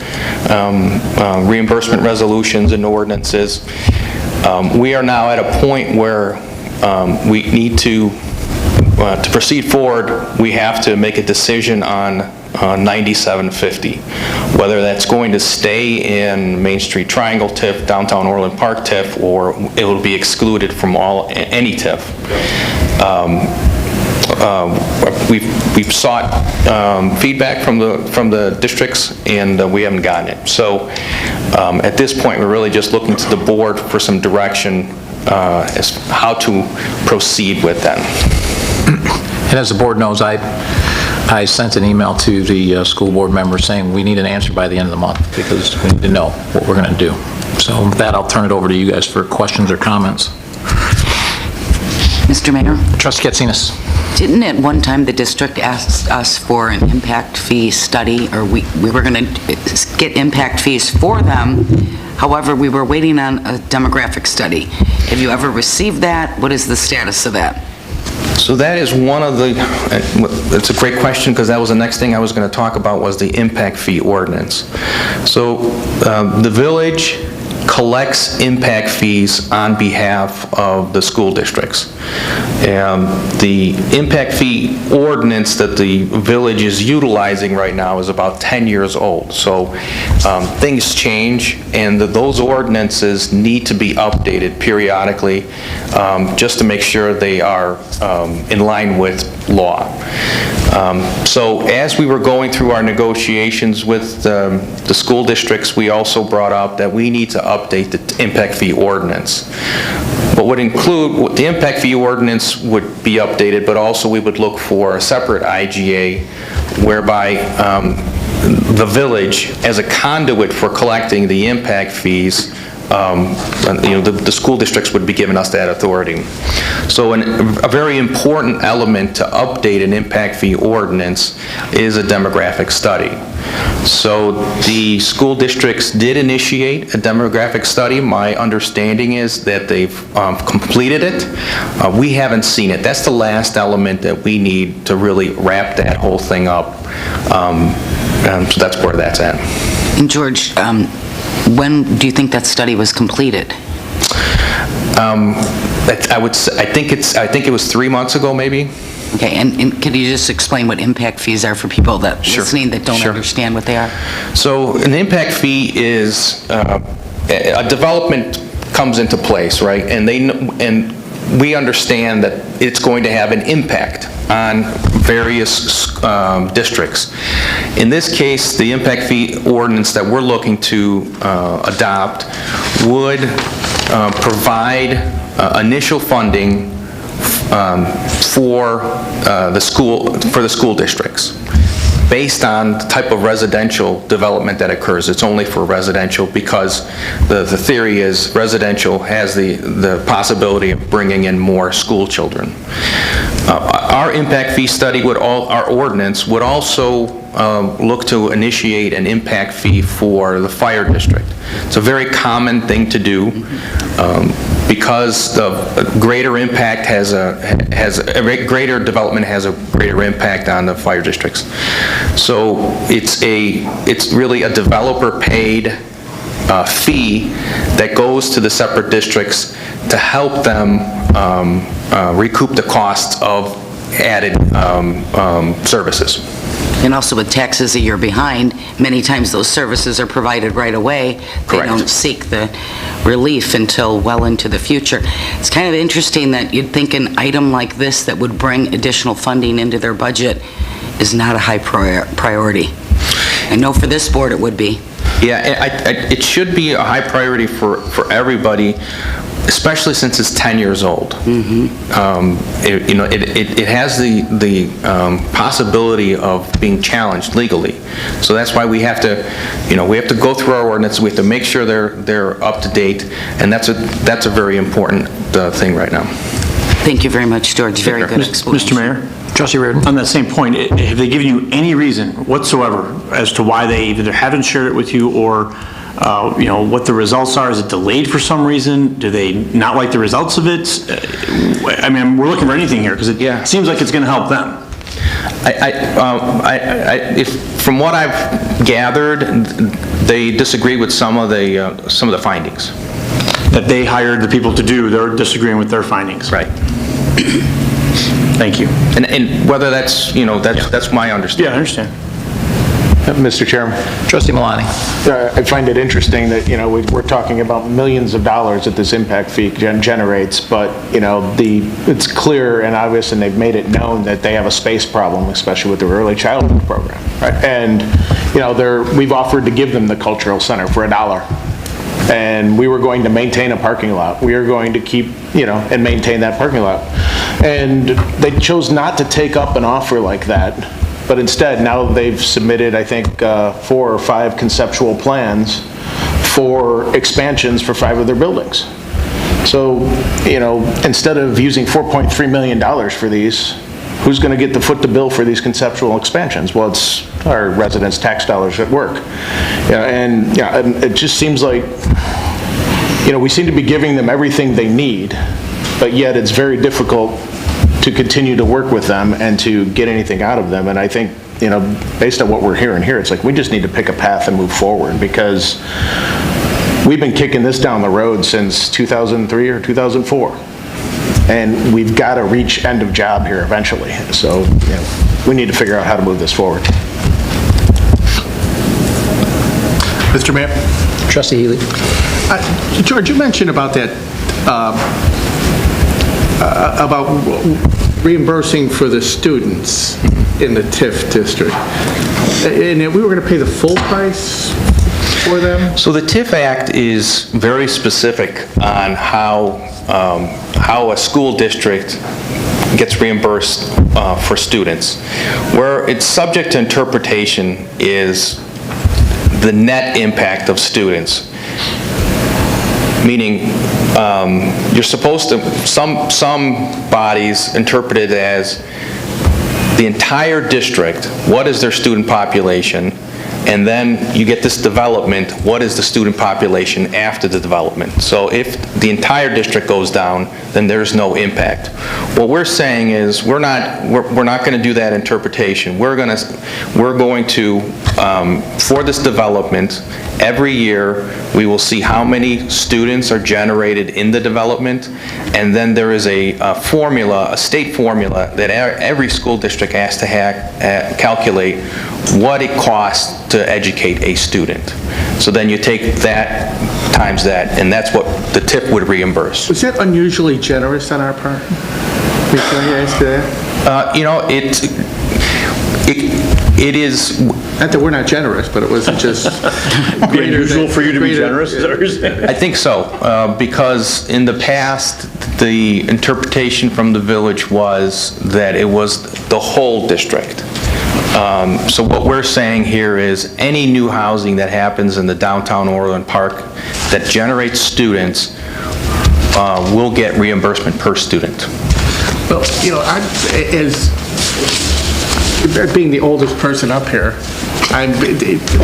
reimbursement resolutions and ordinances. We are now at a point where we need to proceed forward. We have to make a decision on 9750, whether that's going to stay in Main Street Triangle TIF, Downtown Orland Park TIF, or it will be excluded from any TIF. We've sought feedback from the districts, and we haven't gotten it. So at this point, we're really just looking to the board for some direction as how to proceed with that. And as the board knows, I sent an email to the school board members saying we need an answer by the end of the month because we need to know what we're going to do. So with that, I'll turn it over to you guys for questions or comments. Mr. Mayor? Trustee Katsinas. Didn't at one time the district ask us for an impact fee study, or we were going to get impact fees for them? However, we were waiting on a demographic study. Have you ever received that? What is the status of that? So that is one of the, it's a great question because that was the next thing I was going to talk about was the impact fee ordinance. So the village collects impact fees on behalf of the school districts. The impact fee ordinance that the village is utilizing right now is about 10 years old. So things change, and those ordinances need to be updated periodically just to make sure they are in line with law. So as we were going through our negotiations with the school districts, we also brought up that we need to update the impact fee ordinance. What would include, the impact fee ordinance would be updated, but also we would look for a separate IGA whereby the village, as a conduit for collecting the impact fees, the school districts would be giving us that authority. So a very important element to update an impact fee ordinance is a demographic study. So the school districts did initiate a demographic study. My understanding is that they've completed it. We haven't seen it. That's the last element that we need to really wrap that whole thing up. So that's where that's at. And George, when do you think that study was completed? I think it was 3 months ago, maybe. Okay, and can you just explain what impact fees are for people that listening that don't understand what they are? So an impact fee is a development comes into place, right? And we understand that it's going to have an impact on various districts. In this case, the impact fee ordinance that we're looking to adopt would provide initial funding for the school districts based on the type of residential development that occurs. It's only for residential because the theory is residential has the possibility of bringing in more school children. Our impact fee study our ordinance would also look to initiate an impact fee for the fire district. It's a very common thing to do because the greater impact greater development has a greater impact on the fire districts. So it's really a developer paid fee that goes to the separate districts to help them recoup the costs of added services. And also with taxes a year behind, many times those services are provided right away. They don't seek the relief until well into the future. It's kind of interesting that you'd think an item like this that would bring additional funding into their budget is not a high priority. I know for this board it would be. Yeah, it should be a high priority for everybody, especially since it's 10 years old. It has the possibility of being challenged legally. So that's why we have to go through our ordinance. We have to make sure they're up to date, and that's a very important thing right now. Thank you very much, George. Very good explanation. Mr. Mayor? Trustee Reardon. On that same point, have they given you any reason whatsoever as to why they either haven't shared it with you or, what the results are? Is it delayed for some reason? Do they not like the results of it? I mean, we're looking for anything here because it seems like it's going to help them. From what I've gathered, they disagree with some of the findings. That they hired the people to do, they're disagreeing with their findings. Right. Thank you. And whether that's, that's my understanding. Yeah, I understand. Mr. Chairman. Trustee Malani. I find it interesting that, we're talking about millions of dollars that this impact fee generates, but, it's clear and obvious, and they've made it known that they have a space problem, especially with their early childhood program, right? And, we've offered to give them the cultural center for $1. And we were going to maintain a parking lot. We are going to keep, and maintain that parking lot. And they chose not to take up an offer like that. But instead, now they've submitted, I think, 4 or 5 conceptual plans for expansions for 5 of their buildings. So, instead of using $4.3 million for these, who's going to get the foot to bill for these conceptual expansions? Well, it's our residents' tax dollars at work. And it just seems like, we seem to be giving them everything they need, but yet it's very difficult to continue to work with them and to get anything out of them. And I think, based on what we're hearing here, it's like we just need to pick a path and move forward, because we've been kicking this down the road since 2003 or 2004. And we've got to reach end of job here eventually. So, we need to figure out how to move this forward. Mr. Mayor? Trustee Healy. George, you mentioned about that, about reimbursing for the students in the TIF district. And we were going to pay the full price for them? So the TIF Act is very specific on how a school district gets reimbursed for students. Where it's subject to interpretation is the net impact of students. Meaning, you're supposed to, some bodies interpret it as the entire district, what is their student population, and then you get this development, what is the student population after the development. So if the entire district goes down, then there's no impact. What we're saying is we're not going to do that interpretation. We're going to for this development, every year we will see how many students are generated in the development, and then there is a formula, a state formula that every school district has to calculate what it costs to educate a student. So then you take that times that, and that's what the TIF would reimburse. Was that unusually generous on our part? Can I ask that? It is. Not that we're not generous, but it wasn't just unusual for you to be generous, is that what you're saying? I think so, because in the past, the interpretation from the village was that it was the whole district. So what we're saying here is any new housing that happens in the downtown Orland Park that generates students will get reimbursement per student. Well, as being the oldest person up here,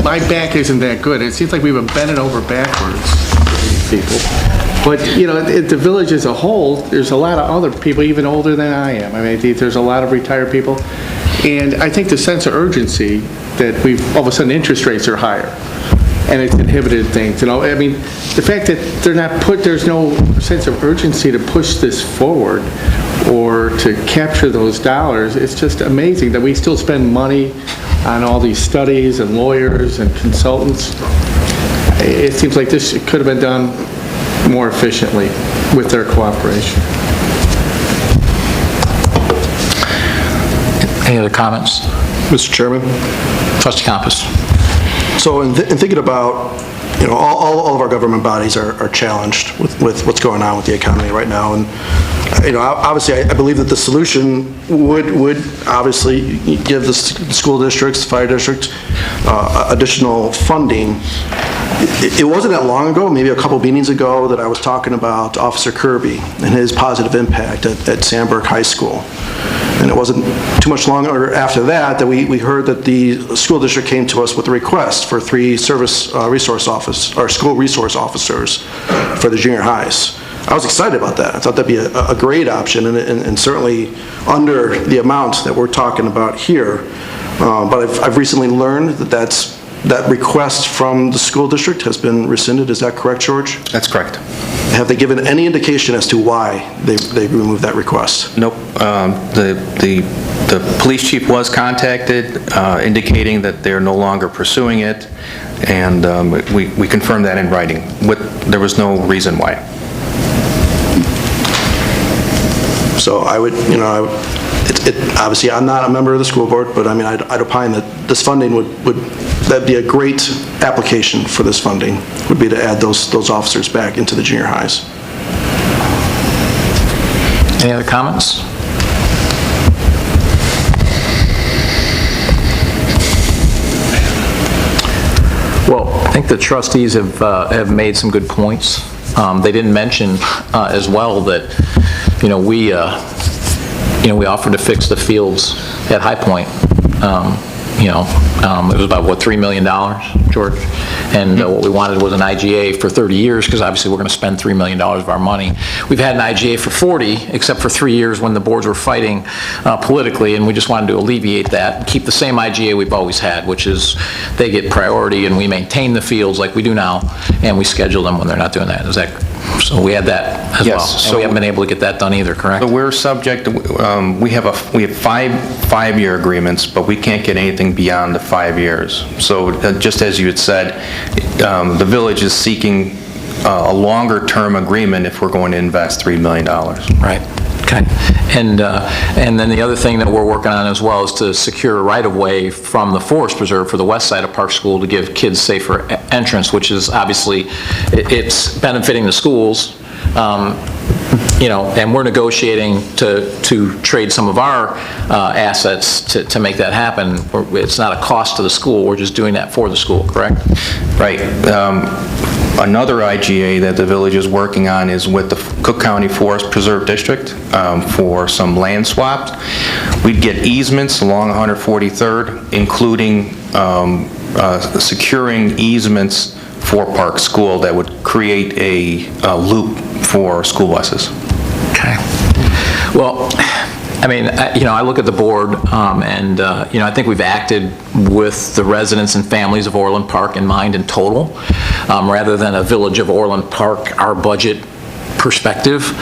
my back isn't that good. It seems like we've been bending over backwards for these people. But, at the village as a whole, there's a lot of other people even older than I am. I mean, there's a lot of retired people. And I think the sense of urgency that all of a sudden interest rates are higher, and it's inhibited things. I mean, the fact that there's no sense of urgency to push this forward or to capture those dollars, it's just amazing that we still spend money on all these studies and lawyers and consultants. It seems like this could have been done more efficiently with their cooperation. Any other comments? Mr. Chairman? Trustee Compass. So in thinking about, all of our government bodies are challenged with what's going on with the economy right now. And, obviously, I believe that the solution would obviously give the school districts, fire districts, additional funding it wasn't that long ago, maybe a couple meetings ago, that I was talking about Officer Kirby and his positive impact at Sandburg High School. And it wasn't too much longer after that we heard that the school district came to us with a request for 3 school resource officers for the junior highs. I was excited about that. I thought that'd be a great option, and certainly under the amount that we're talking about here. But I've recently learned that request from the school district has been rescinded. Is that correct, George? That's correct. Have they given any indication as to why they removed that request? Nope. The police chief was contacted, indicating that they're no longer pursuing it, and we confirmed that in writing. There was no reason why. So I would, obviously I'm not a member of the school board, but I mean, I'd opine that this funding that'd be a great application for this funding, would be to add those officers back into the junior highs. Any other comments? Well, I think the trustees have made some good points. They didn't mention as well that, we offered to fix the fields at High Point. It was about, what, $3 million, George? And what we wanted was an IGA for 30 years, because obviously we're going to spend $3 million of our money. We've had an IGA for 40, except for 3 years when the boards were fighting politically, and we just wanted to alleviate that, and keep the same IGA we've always had, which is they get priority and we maintain the fields like we do now, and we schedule them when they're not doing that. Is that, so we had that as well. And we haven't been able to get that done either, correct? So we're subject to, we have 5-year agreements, but we can't get anything beyond the 5 years. So just as you had said, the village is seeking a longer-term agreement if we're going to invest $3 million. Right. Okay. And then the other thing that we're working on as well is to secure a right-of-way from the Forest Preserve for the west side of Park School to give kids safer entrance, which is obviously, it's benefiting the schools. And we're negotiating to trade some of our assets to make that happen. It's not a cost to the school, we're just doing that for the school, correct? Right. Another IGA that the village is working on is with the Cook County Forest Preserve District for some land swaps. We'd get easements along 143rd, including securing easements for Park School that would create a loop for school buses. Okay. Well, I mean, I look at the board, and I think we've acted with the residents and families of Orland Park in mind in total, rather than a Village of Orland Park, our budget perspective.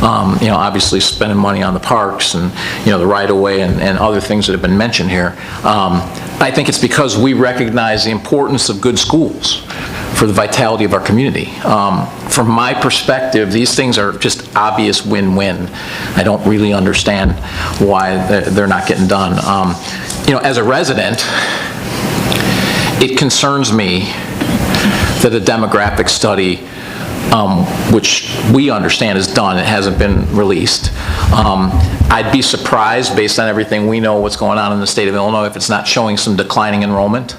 Obviously spending money on the parks and, the right-of-way and other things that have been mentioned here. I think it's because we recognize the importance of good schools for the vitality of our community. From my perspective, these things are just obvious win-win. I don't really understand why they're not getting done. As a resident, it concerns me that a demographic study, which we understand is done, it hasn't been released. I'd be surprised, based on everything we know what's going on in the state of Illinois, if it's not showing some declining enrollment.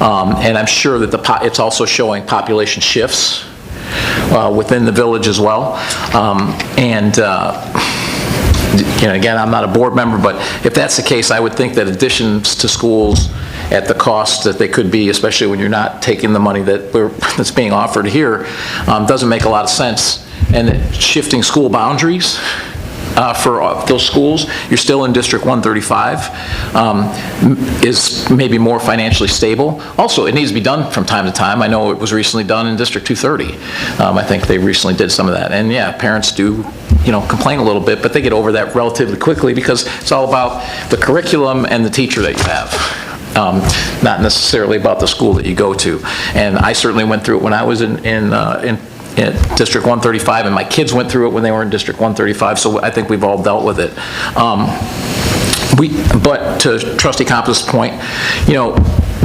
And I'm sure that it's also showing population shifts within the village as well. Again, I'm not a board member, but if that's the case, I would think that additions to schools at the cost that they could be, especially when you're not taking the money that's being offered here, doesn't make a lot of sense. And shifting school boundaries for those schools, you're still in District 135, is maybe more financially stable. Also, it needs to be done from time to time. I know it was recently done in District 230. I think they recently did some of that. And yeah, parents do complain a little bit, but they get over that relatively quickly because it's all about the curriculum and the teacher that you have. Not necessarily about the school that you go to. And I certainly went through it when I was in District 135, and my kids went through it when they were in District 135, so I think we've all dealt with it. But to Trustee Compass's point,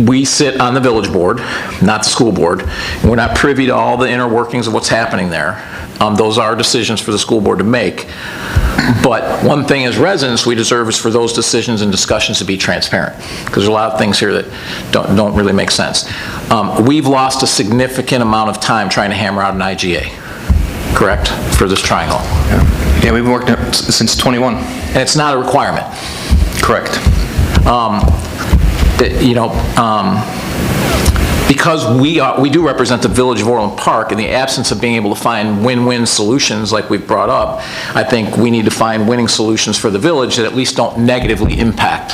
we sit on the village board, not the school board. We're not privy to all the inner workings of what's happening there. Those are decisions for the school board to make. But one thing as residents we deserve is for those decisions and discussions to be transparent, because there's a lot of things here that don't really make sense. We've lost a significant amount of time trying to hammer out an IGA, correct, for this triangle. Yeah, we've worked it since 21. And it's not a requirement. Correct. Because we do represent the village of Orland Park, in the absence of being able to find win-win solutions like we've brought up, I think we need to find winning solutions for the village that at least don't negatively impact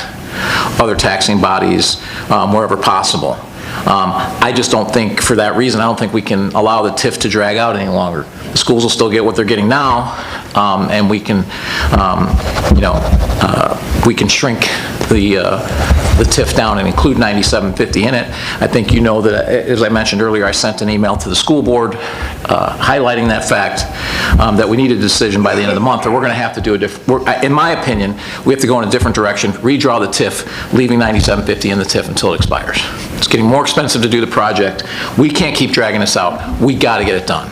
other taxing bodies wherever possible. I just don't think, for that reason, I don't think we can allow the TIF to drag out any longer. The schools will still get what they're getting now, and we can, we can shrink the TIF down and include 9750 in it. I think you know that, as I mentioned earlier, I sent an email to the school board highlighting that fact, that we need a decision by the end of the month, or we're going to have to do a different, in my opinion, we have to go in a different direction, redraw the TIF, leaving 9750 in the TIF until it expires. It's getting more expensive to do the project. We can't keep dragging this out. We got to get it done.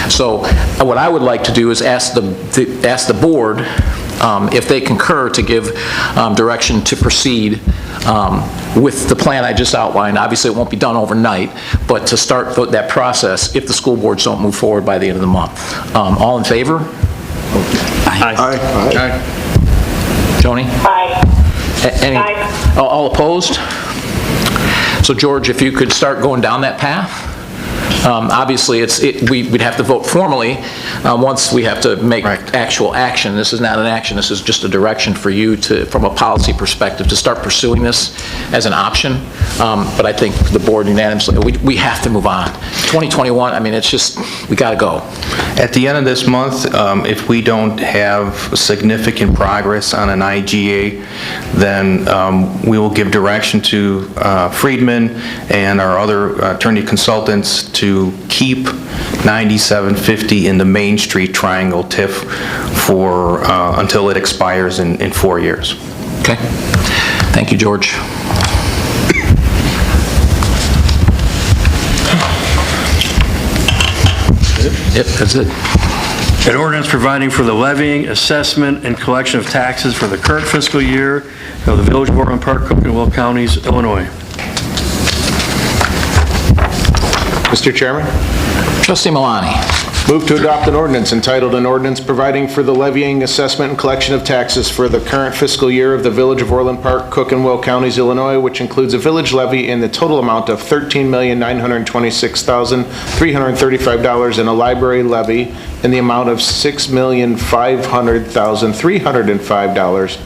So what I would like to do is ask the board if they concur to give direction to proceed with the plan I just outlined. Obviously, it won't be done overnight, but to start that process if the school boards don't move forward by the end of the month. All in favor? Aye. Joni? Aye. Aye. All opposed? So George, if you could start going down that path. Obviously, we'd have to vote formally once we have to make actual action. This is not an action, this is just a direction for you to, from a policy perspective, to start pursuing this as an option. But I think the board unanimously, we have to move on. 2021, I mean, it's just, we got to go. At the end of this month, if we don't have significant progress on an IGA, then we will give direction to Friedman and our other attorney consultants to keep 9750 in the Main Street Triangle TIF for until it expires in 4 years. Okay. Thank you, George. Yep, that's it. An ordinance providing for the levying, assessment, and collection of taxes for the current fiscal year of the Village of Orland Park, Cook and Will Counties, Illinois. Mr. Chairman? Trustee Malani. Move to adopt an ordinance entitled, an ordinance providing for the levying, assessment, and collection of taxes for the current fiscal year of the Village of Orland Park, Cook and Will Counties, Illinois, which includes a village levy in the total amount of $13,926,335 and a library levy in the amount of $6,500,305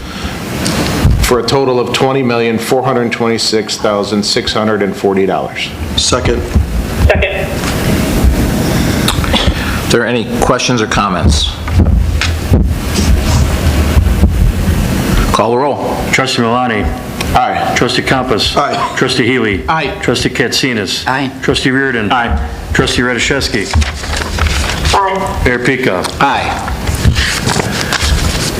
for a total of $20,426,640. Second. Second. Are there any questions or comments? Call the roll. Trustee Malani. Aye. Trustee Compass. Aye. Trustee Healy. Aye. Trustee Katsinas. Aye. Trustee Reardon. Aye. Trustee Radiszewski. Aye. Mayor Pika. Aye.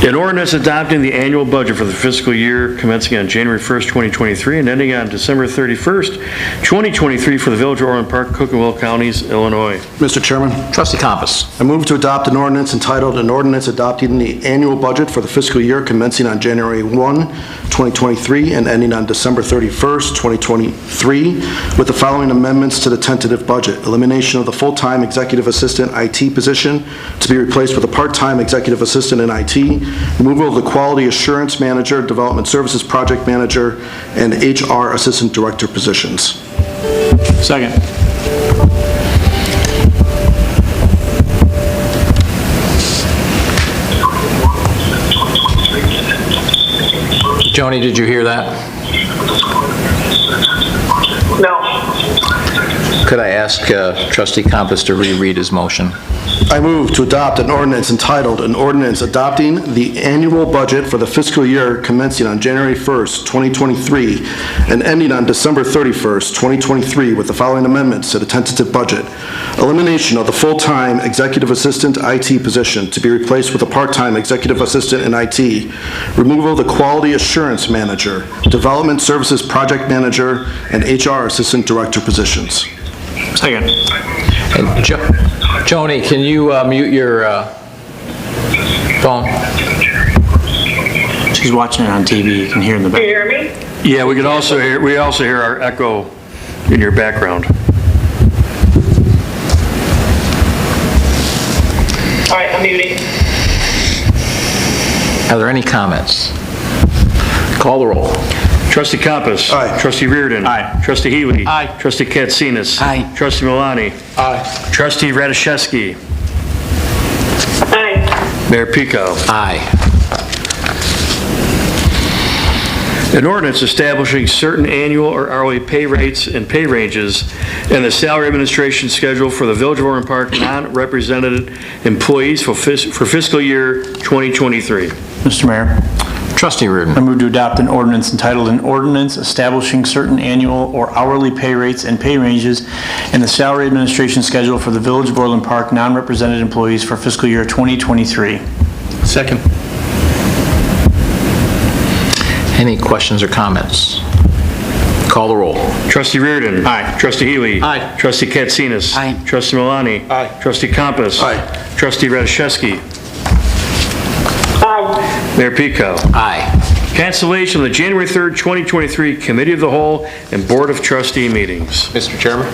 An ordinance adopting the annual budget for the fiscal year commencing on January 1st, 2023 and ending on December 31st, 2023 for the Village of Orland Park, Cook and Will Counties, Illinois. Mr. Chairman, Trustee Compass. I move to adopt an ordinance entitled, an ordinance adopting the annual budget for the fiscal year commencing on January 1, 2023 and ending on December 31st, 2023, with the following amendments to the tentative budget. Elimination of the full-time executive assistant IT position to be replaced with a part-time executive assistant in IT. Removal of the quality assurance manager, development services project manager, and HR assistant director positions. Second. Joni, did you hear that? No. Could I ask Trustee Compass to reread his motion? I move to adopt an ordinance entitled, an ordinance adopting the annual budget for the fiscal year commencing on January 1st, 2023, and ending on December 31st, 2023, with the following amendments to the tentative budget. Elimination of the full-time executive assistant IT position to be replaced with a part-time executive assistant in IT. Removal of the quality assurance manager, development services project manager, and HR assistant director positions. Second. And Joni, can you mute your phone? She's watching it on TV, you can hear in the Can you back. hear me? Yeah, we also hear our echo in your background. All right, I'm muting. Are there any comments? Call the roll. Trustee Compass. Aye. Trustee Reardon. Aye. Trustee Healy. Aye. Trustee Katsinas. Aye. Trustee Malani. Aye. Trustee Radiszewski. Aye. Mayor Pico. Aye. An ordinance establishing certain annual or hourly pay rates and pay ranges and the salary administration schedule for the Village of Orland Park non-represented employees for fiscal year 2023. Mr. Mayor, Trustee I Reardon. move to adopt an ordinance entitled, an ordinance establishing certain annual or hourly pay rates and pay ranges and the salary administration schedule for the Village of Orland Park non-represented employees for fiscal year 2023. Second. Any questions or comments? Call the roll. Trustee Reardon. Aye. Trustee Healy. Aye. Trustee Katsinas. Aye. Trustee Malani. Aye. Trustee Compass. Aye. Trustee Radiszewski. Aye. Mayor Pico. Aye. Cancellation of the January 3rd, 2023 Committee of the Whole and Board of Trustee meetings. Mr. Chairman,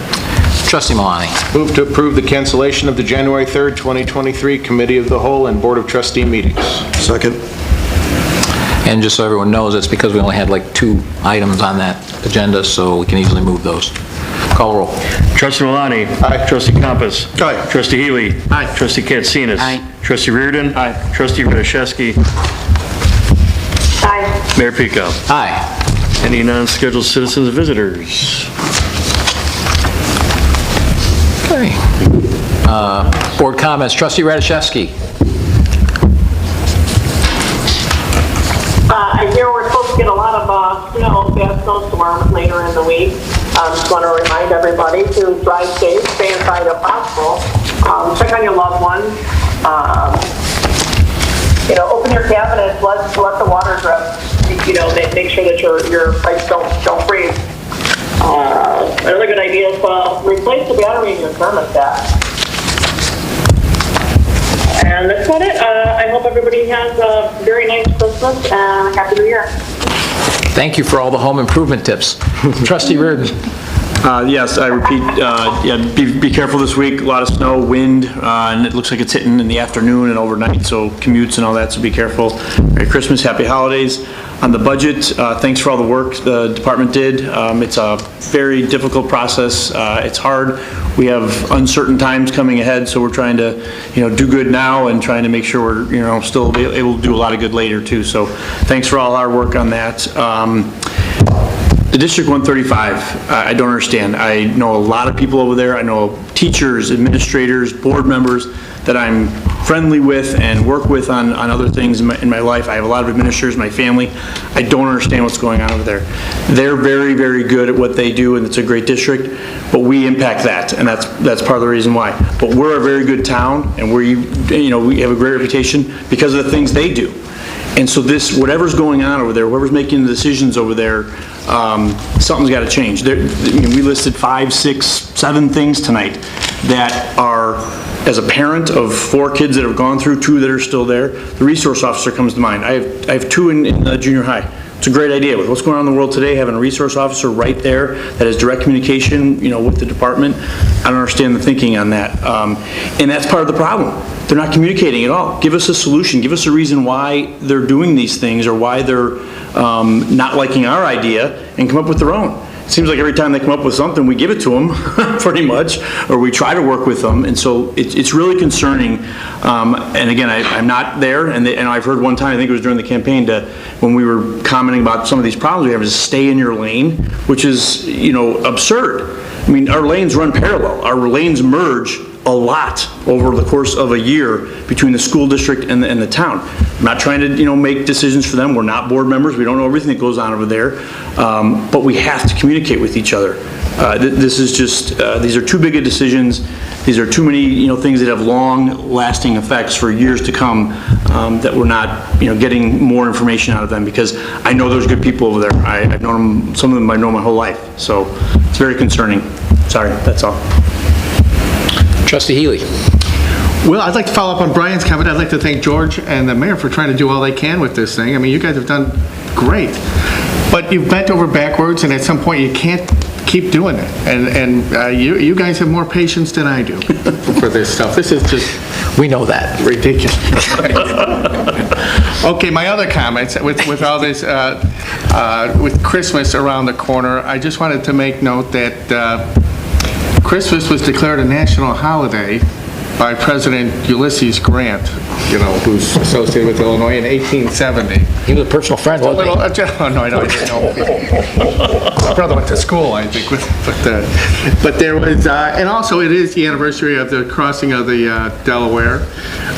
Trustee Malani. move to approve the cancellation of the January 3rd, 2023 Committee of the Whole and Board of Trustee meetings. Second. And just so everyone knows, it's because we only had like 2 items on that agenda, so we can easily move those. Call the roll. Trustee Malani. Aye. Trustee Compass. Aye. Trustee Healy. Aye. Trustee Katsinas. Aye. Trustee Reardon. Aye. Trustee Radiszewski. Aye. Mayor Pico. Aye. Any non-scheduled citizens and visitors? Okay. Board comments. Trustee Radiszewski. I hear we're supposed to get a lot of snow, fast snowstorms later in the week. Just want to remind everybody to drive safe, stay inside if possible. Check on your loved ones. Open your cabinets, let the water drip. Make sure that your pipes don't freeze. Another good idea is replace the battery in your thermostat. And that's about it. I hope everybody has a very nice Christmas and a Happy New Year. Thank you for all the home improvement tips. Trustee Reardon. Yes, I repeat, be careful this week, a lot of snow, wind, and it looks like it's hitting in the afternoon and overnight, so commutes and all that, so be careful. Merry Christmas, happy holidays. On the budget, thanks for all the work the department did. It's a very difficult process. It's hard. We have uncertain times coming ahead, so we're trying to, do good now and trying to make sure we're, still able to do a lot of good later too. So thanks for all our work on that. The District 135, I don't understand. I know a lot of people over there. I know teachers, administrators, board members that I'm friendly with and work with on other things in my life. I have a lot of administrators in my family. I don't understand what's going on over there. They're very, very good at what they do, and it's a great district, but we impact that, and that's part of the reason why. But we're a very good town, and we have a great reputation because of the things they do. And so whatever's going on over there, whoever's making the decisions over there, something's got to change. We listed 5, 6, 7 things tonight that are, as a parent of 4 kids that have gone through, 2 that are still there, the resource officer comes to mind. I have 2 in junior high. It's a great idea. With what's going on in the world today, having a resource officer right there that has direct communication, with the department, I don't understand the thinking on that. And that's part of the problem. They're not communicating at all. Give us a solution. Give us a reason why they're doing these things or why they're not liking our idea and come up with their own. seems like every time they come up with something, we give it to them, pretty much, or we try to work with them, and so it's really concerning. And again, I'm not there, and I've heard one time, I think it was during the campaign, when we were commenting about some of these problems we have, is stay in your lane, which is, absurd. I mean, our lanes run parallel. Our lanes merge a lot over the course of a year between the school district and the town. I'm not trying to, make decisions for them. We're not board members. We don't know everything that goes on over there. But we have to communicate with each other. This is just, these are too big of decisions. These are too many, things that have long-lasting effects for years to come, that we're not, getting more information out of them, because I know there's good people over there. I've known them, some of them I've known my whole life. So it's very concerning. Sorry, that's all. Trustee Healy. Well, I'd like to follow up on Brian's comment. I'd like to thank George and the mayor for trying to do all they can with this thing. I mean, you guys have done great, but you've bent over backwards, and at some point you can't keep doing it. And you guys have more patience than I do for this stuff. This is just, We know that. ridiculous. Okay, my other comments with all this, with Christmas around the corner, I just wanted to make note that Christmas was declared a national holiday by President Ulysses Grant, who's associated with Illinois, in 1870. He was a personal friend, wasn't he? No, I don't know. My brother went to school, I think, but there was, and also it is the anniversary of the crossing of the Delaware,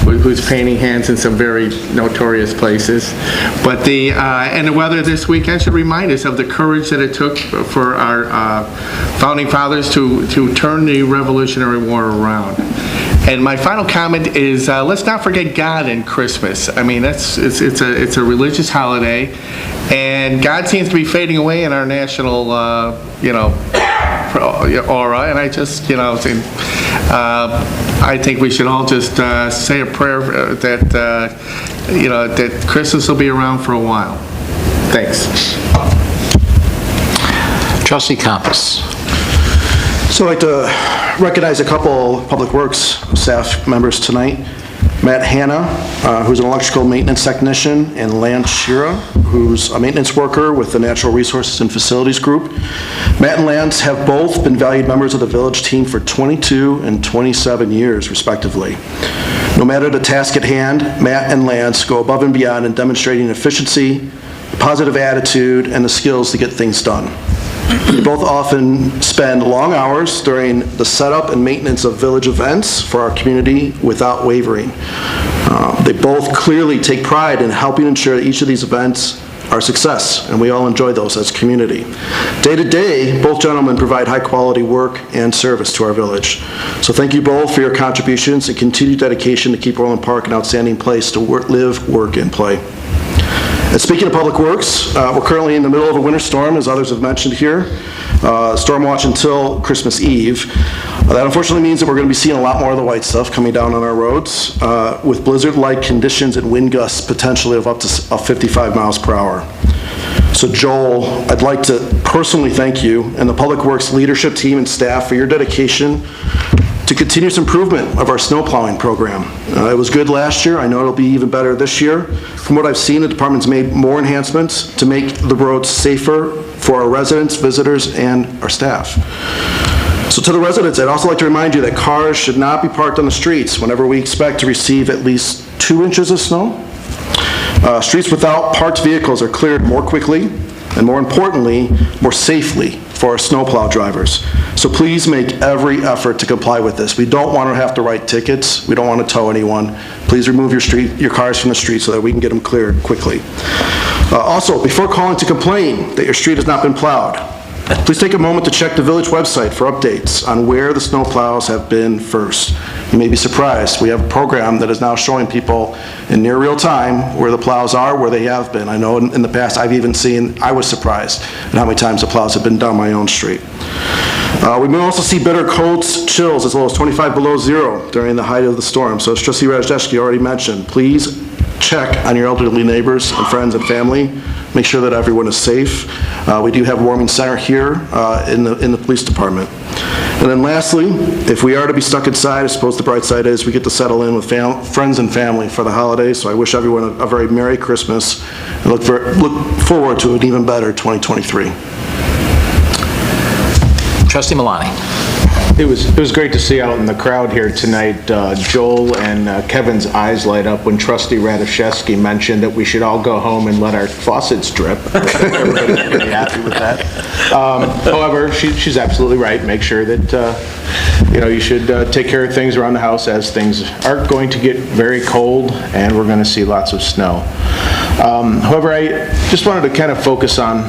who's painting hands in some very notorious places. But and the weather this weekend should remind us of the courage that it took for our founding fathers to turn the Revolutionary War around. And my final comment is, let's not forget God in Christmas. I mean, it's a religious holiday, and God seems to be fading away in our national, aura. And I just, I think we should all just say a prayer that that Christmas will be around for a while. Thanks. Trustee Compass. So I'd like to recognize a couple Public Works staff members tonight. Matt Hanna, who's an electrical maintenance technician, and Lance Shira, who's a maintenance worker with the Natural Resources and Facilities Group. Matt and Lance have both been valued members of the village team for 22 and 27 years, respectively. No matter the task at hand, Matt and Lance go above and beyond in demonstrating efficiency, positive attitude, and the skills to get things done. They both often spend long hours during the setup and maintenance of village events for our community without wavering. They both clearly take pride in helping ensure that each of these events are a success, and we all enjoy those as a community. Day to day, both gentlemen provide high-quality work and service to our village. So thank you both for your contributions and continued dedication to keep Orland Park an outstanding place to live, work, and play. And speaking of Public Works, we're currently in the middle of a winter storm, as others have mentioned here. Storm watch until Christmas Eve. That unfortunately means that we're going to be seeing a lot more of the white stuff coming down on our roads, with blizzard-like conditions and wind gusts potentially of up to 55 miles per hour. So Joel, I'd like to personally thank you and the Public Works leadership team and staff for your dedication to continuous improvement of our snow plowing program. It was good last year. I know it'll be even better this year. From what I've seen, the department's made more enhancements to make the roads safer for our residents, visitors, and our staff. So to the residents, I'd also like to remind you that cars should not be parked on the streets whenever we expect to receive at least 2 inches of snow. Streets without parked vehicles are cleared more quickly and, more importantly, more safely for our snowplow drivers. So please make every effort to comply with this. We don't want to have to write tickets. We don't want to tow anyone. Please remove your cars from the street so that we can get them cleared quickly. Also, before calling to complain that your street has not been plowed, please take a moment to check the village website for updates on where the snowplows have been first. You may be surprised. We have a program that is now showing people in near real time where the plows are, where they have been. I know in the past I've even seen, I was surprised at how many times the plows have been down my own street. We may also see bitter coats, chills as low as 25 below zero during the height of the storm. So as Trustee Razdeszki already mentioned, please check on your elderly neighbors and friends and family. Make sure that everyone is safe. We do have a warming center here in the police department. And then lastly, if we are to be stuck inside, I suppose the bright side is we get to settle in with friends and family for the holidays. So I wish everyone a very Merry Christmas and look forward to an even better 2023. Trustee Malani. It was great to see out in the crowd here tonight, Joel and Kevin's eyes light up when Trustee Radishevsky mentioned that we should all go home and let our faucets drip. Everybody's pretty happy with that. However, she's absolutely right. Make sure that, you should take care of things around the house as things are going to get very cold and we're going to see lots of snow. However, I just wanted to kind of focus on,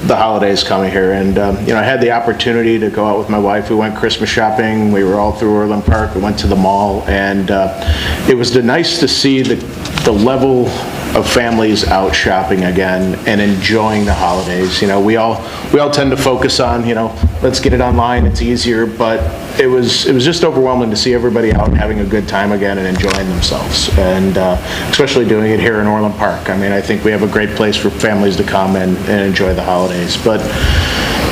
the holidays coming here. And, I had the opportunity to go out with my wife. We went Christmas shopping. We were all through Orland Park. We went to the mall. And it was nice to see the level of families out shopping again and enjoying the holidays. We all tend to focus on, let's get it online, it's easier, but it was just overwhelming to see everybody out having a good time again and enjoying themselves, and especially doing it here in Orland Park. I think we have a great place for families to come and enjoy the holidays, but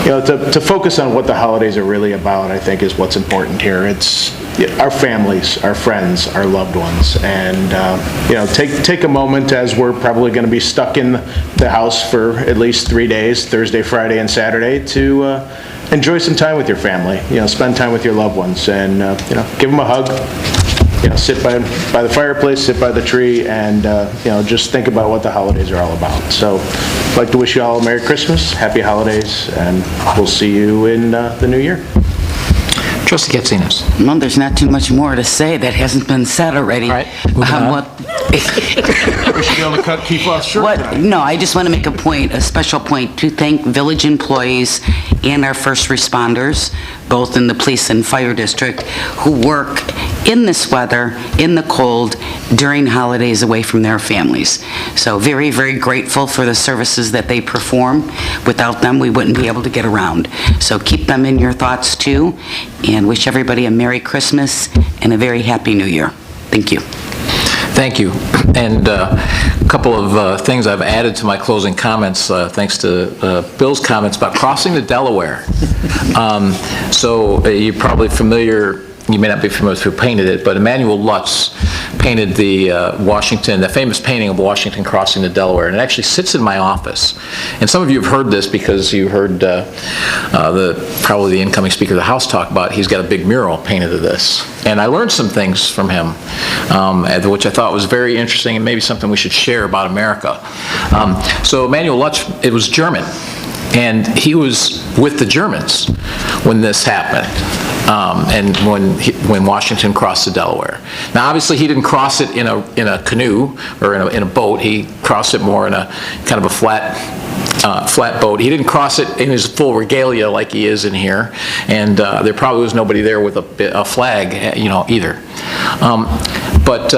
to focus on what the holidays are really about, I think, is what's important here. It's our families, our friends, our loved ones, and take a moment, as we're probably going to be stuck in the house for at least 3 days, Thursday, Friday, and Saturday, to enjoy some time with your family. Spend time with your loved ones, and give them a hug. Sit by the fireplace, sit by the tree, and just think about what the holidays are all about. So, I'd like to wish you all a Merry Christmas, Happy Holidays, and we'll see you in the new year. Trustee Katsinas. Well, there's not too much more to say that hasn't been said already. All right, moving on. We should be able to keep us short tonight. No, I just want to make a special point to thank village employees and our first responders, both in the police and fire district, who work in this weather, in the cold, during holidays away from their families. So very, very grateful for the services that they perform. Without them, we wouldn't be able to get around. So keep them in your thoughts too, and wish everybody a Merry Christmas and a very Happy New Year. Thank you. Thank you. And a couple of things I've added to my closing comments, thanks to Bill's comments about crossing the Delaware. So you're probably familiar, you may not be familiar with who painted it, but Emanuel Lutz painted the famous painting of Washington crossing the Delaware, and it actually sits in my office. And some of you have heard this because you heard probably the incoming Speaker of the House talk about he's got a big mural painted of this. And I learned some things from him, which I thought was very interesting and maybe something we should share about America. So Emanuel Lutz, it was German, and he was with the Germans when this happened. And when Washington crossed the Delaware. Now, obviously, he didn't cross it in a canoe or in a boat. He crossed it more in a kind of a flat boat. He didn't cross it in his full regalia like he is in here, and there probably was nobody there with a flag, either. But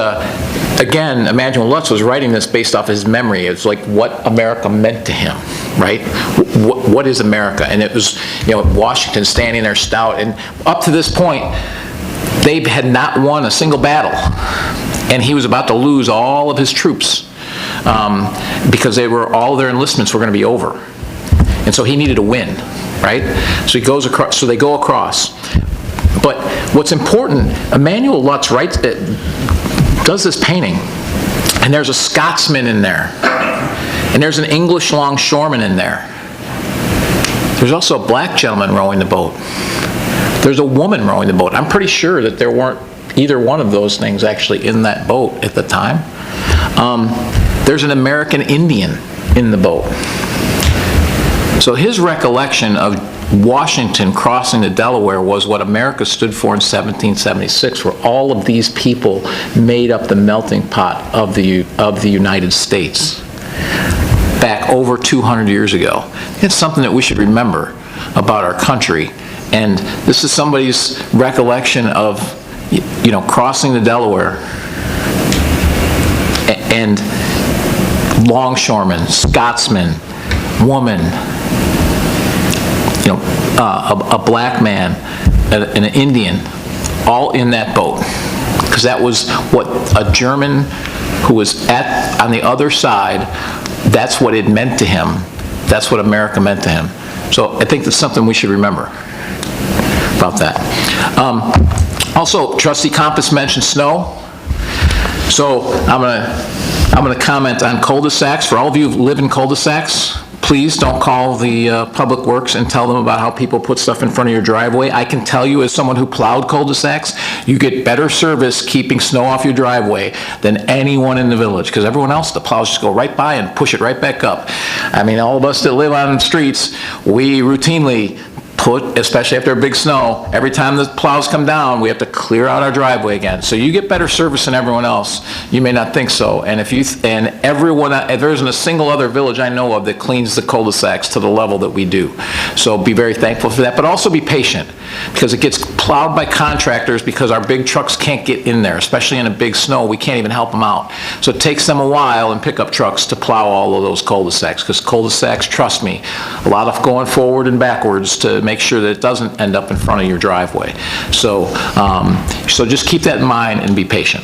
again, Emanuel Lutz was writing this based off his memory. It's like what America meant to him, right? What is America? And it was, Washington standing there stout. And up to this point, they had not won a single battle. And he was about to lose all of his troops because all their enlistments were going to be over. And so he needed to win, right? So he goes across. So they go across. But what's important, Emanuel Lutz does this painting, and there's a Scotsman in there, and there's an English longshoreman in there. There's also a black gentleman rowing the boat. There's a woman rowing the boat. I'm pretty sure that there weren't either one of those things actually in that boat at the time. There's an American Indian in the boat. So his recollection of Washington crossing the Delaware was what America stood for in 1776, where all of these people made up the melting pot of the United States back over 200 years ago. It's something that we should remember about our country, and this is somebody's recollection of crossing the Delaware and longshoremen, Scotsmen, woman, a black man, an Indian, all in that boat. Because that was what a German who was on the other side, that's what it meant to him. That's what America meant to him. So I think that's something we should remember about that. Also, Trustee Compass mentioned snow. So I'm gonna comment on cul-de-sacs. For all of you who live in cul-de-sacs, Please don't call the Public Works and tell them about how people put stuff in front of your driveway. I can tell you, as someone who plowed cul-de-sacs, you get better service keeping snow off your driveway than anyone in the village, because everyone else, the plows just go right by and push it right back up. I mean, all of us that live on the streets, we routinely put, especially after a big snow, every time the plows come down, we have to clear out our driveway again. So you get better service than everyone else. You may not think so. And if everyone, there isn't a single other village I know of that cleans the cul-de-sacs to the level that we do. So be very thankful for that, but also be patient, because it gets plowed by contractors because our big trucks can't get in there, especially in a big snow. We can't even help them out. So it takes them a while in pickup trucks to plow all of those cul-de-sacs, because cul-de-sacs, trust me, a lot of going forward and backwards to make sure that it doesn't end up in front of your driveway. So, so just keep that in mind and be patient.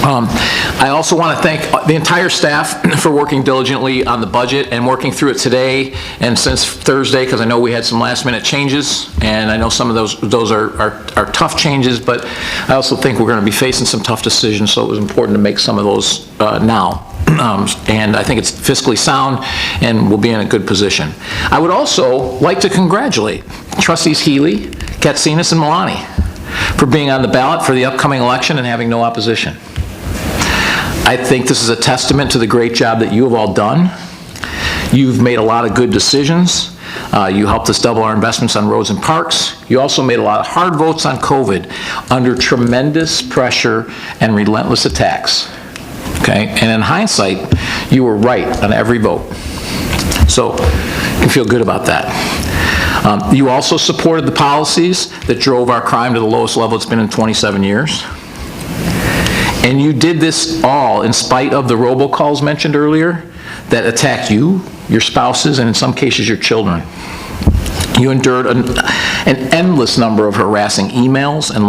I also want to thank the entire staff for working diligently on the budget and working through it today and since Thursday, because I know we had some last-minute changes, and I know some of those are tough changes, but I also think we're going to be facing some tough decisions, so it was important to make some of those now. And I think it's fiscally sound, and we'll be in a good position. I would also like to congratulate Trustees Healy, Katsinas, and Milani for being on the ballot for the upcoming election and having no opposition. I think this is a testament to the great job that you have all done. You've made a lot of good decisions. You helped us double our investments on roads and parks. You also made a lot of hard votes on COVID under tremendous pressure and relentless attacks. Okay, and in hindsight, you were right on every vote. So you can feel good about that. You also supported the policies that drove our crime to the lowest level it's been in 27 years. And you did this all in spite of the robocalls mentioned earlier that attacked you, your spouses, and in some cases your children. You endured an endless number of harassing emails and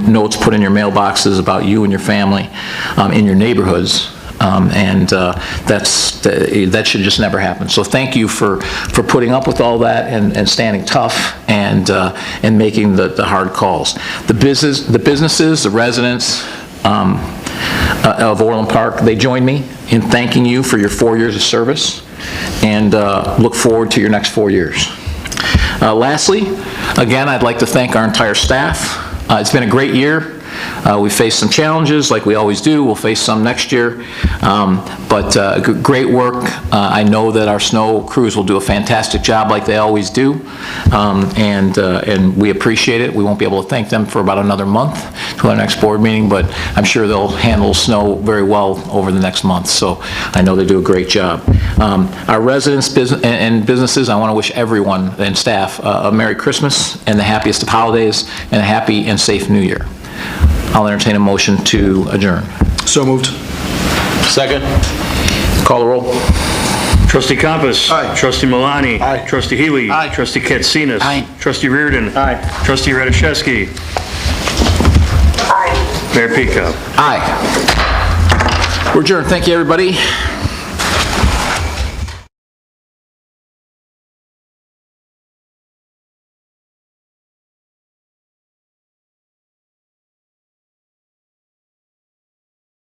notes put in your mailboxes about you and your family in your neighborhoods, that should just never happen. So thank you for putting up with all that and standing tough and making the hard calls. The businesses, the residents of Orland Park, they join me in thanking you for your 4 years of service, and look forward to your next 4 years. Lastly, again, I'd like to thank our entire staff. It's been a great year. We faced some challenges, like we always do. We'll face some next year, but great work. I know that our snow crews will do a fantastic job, like they always do, and we appreciate it. We won't be able to thank them for about another month to our next board meeting, but I'm sure they'll handle snow very well over the next month. So I know they do a great job. Our residents and businesses, I want to wish everyone and staff a Merry Christmas and the happiest of holidays and a happy and safe New Year. I'll entertain a motion to adjourn. So moved. Second. Call the roll. Trustee Compass. Aye. Trustee Milani. Aye. Trustee Healy. Aye. Trustee Katsinas. Aye. Trustee Reardon. Aye. Trustee Radiszewski. Aye. Mayor Pico. Aye. We're adjourned. Thank you, everybody.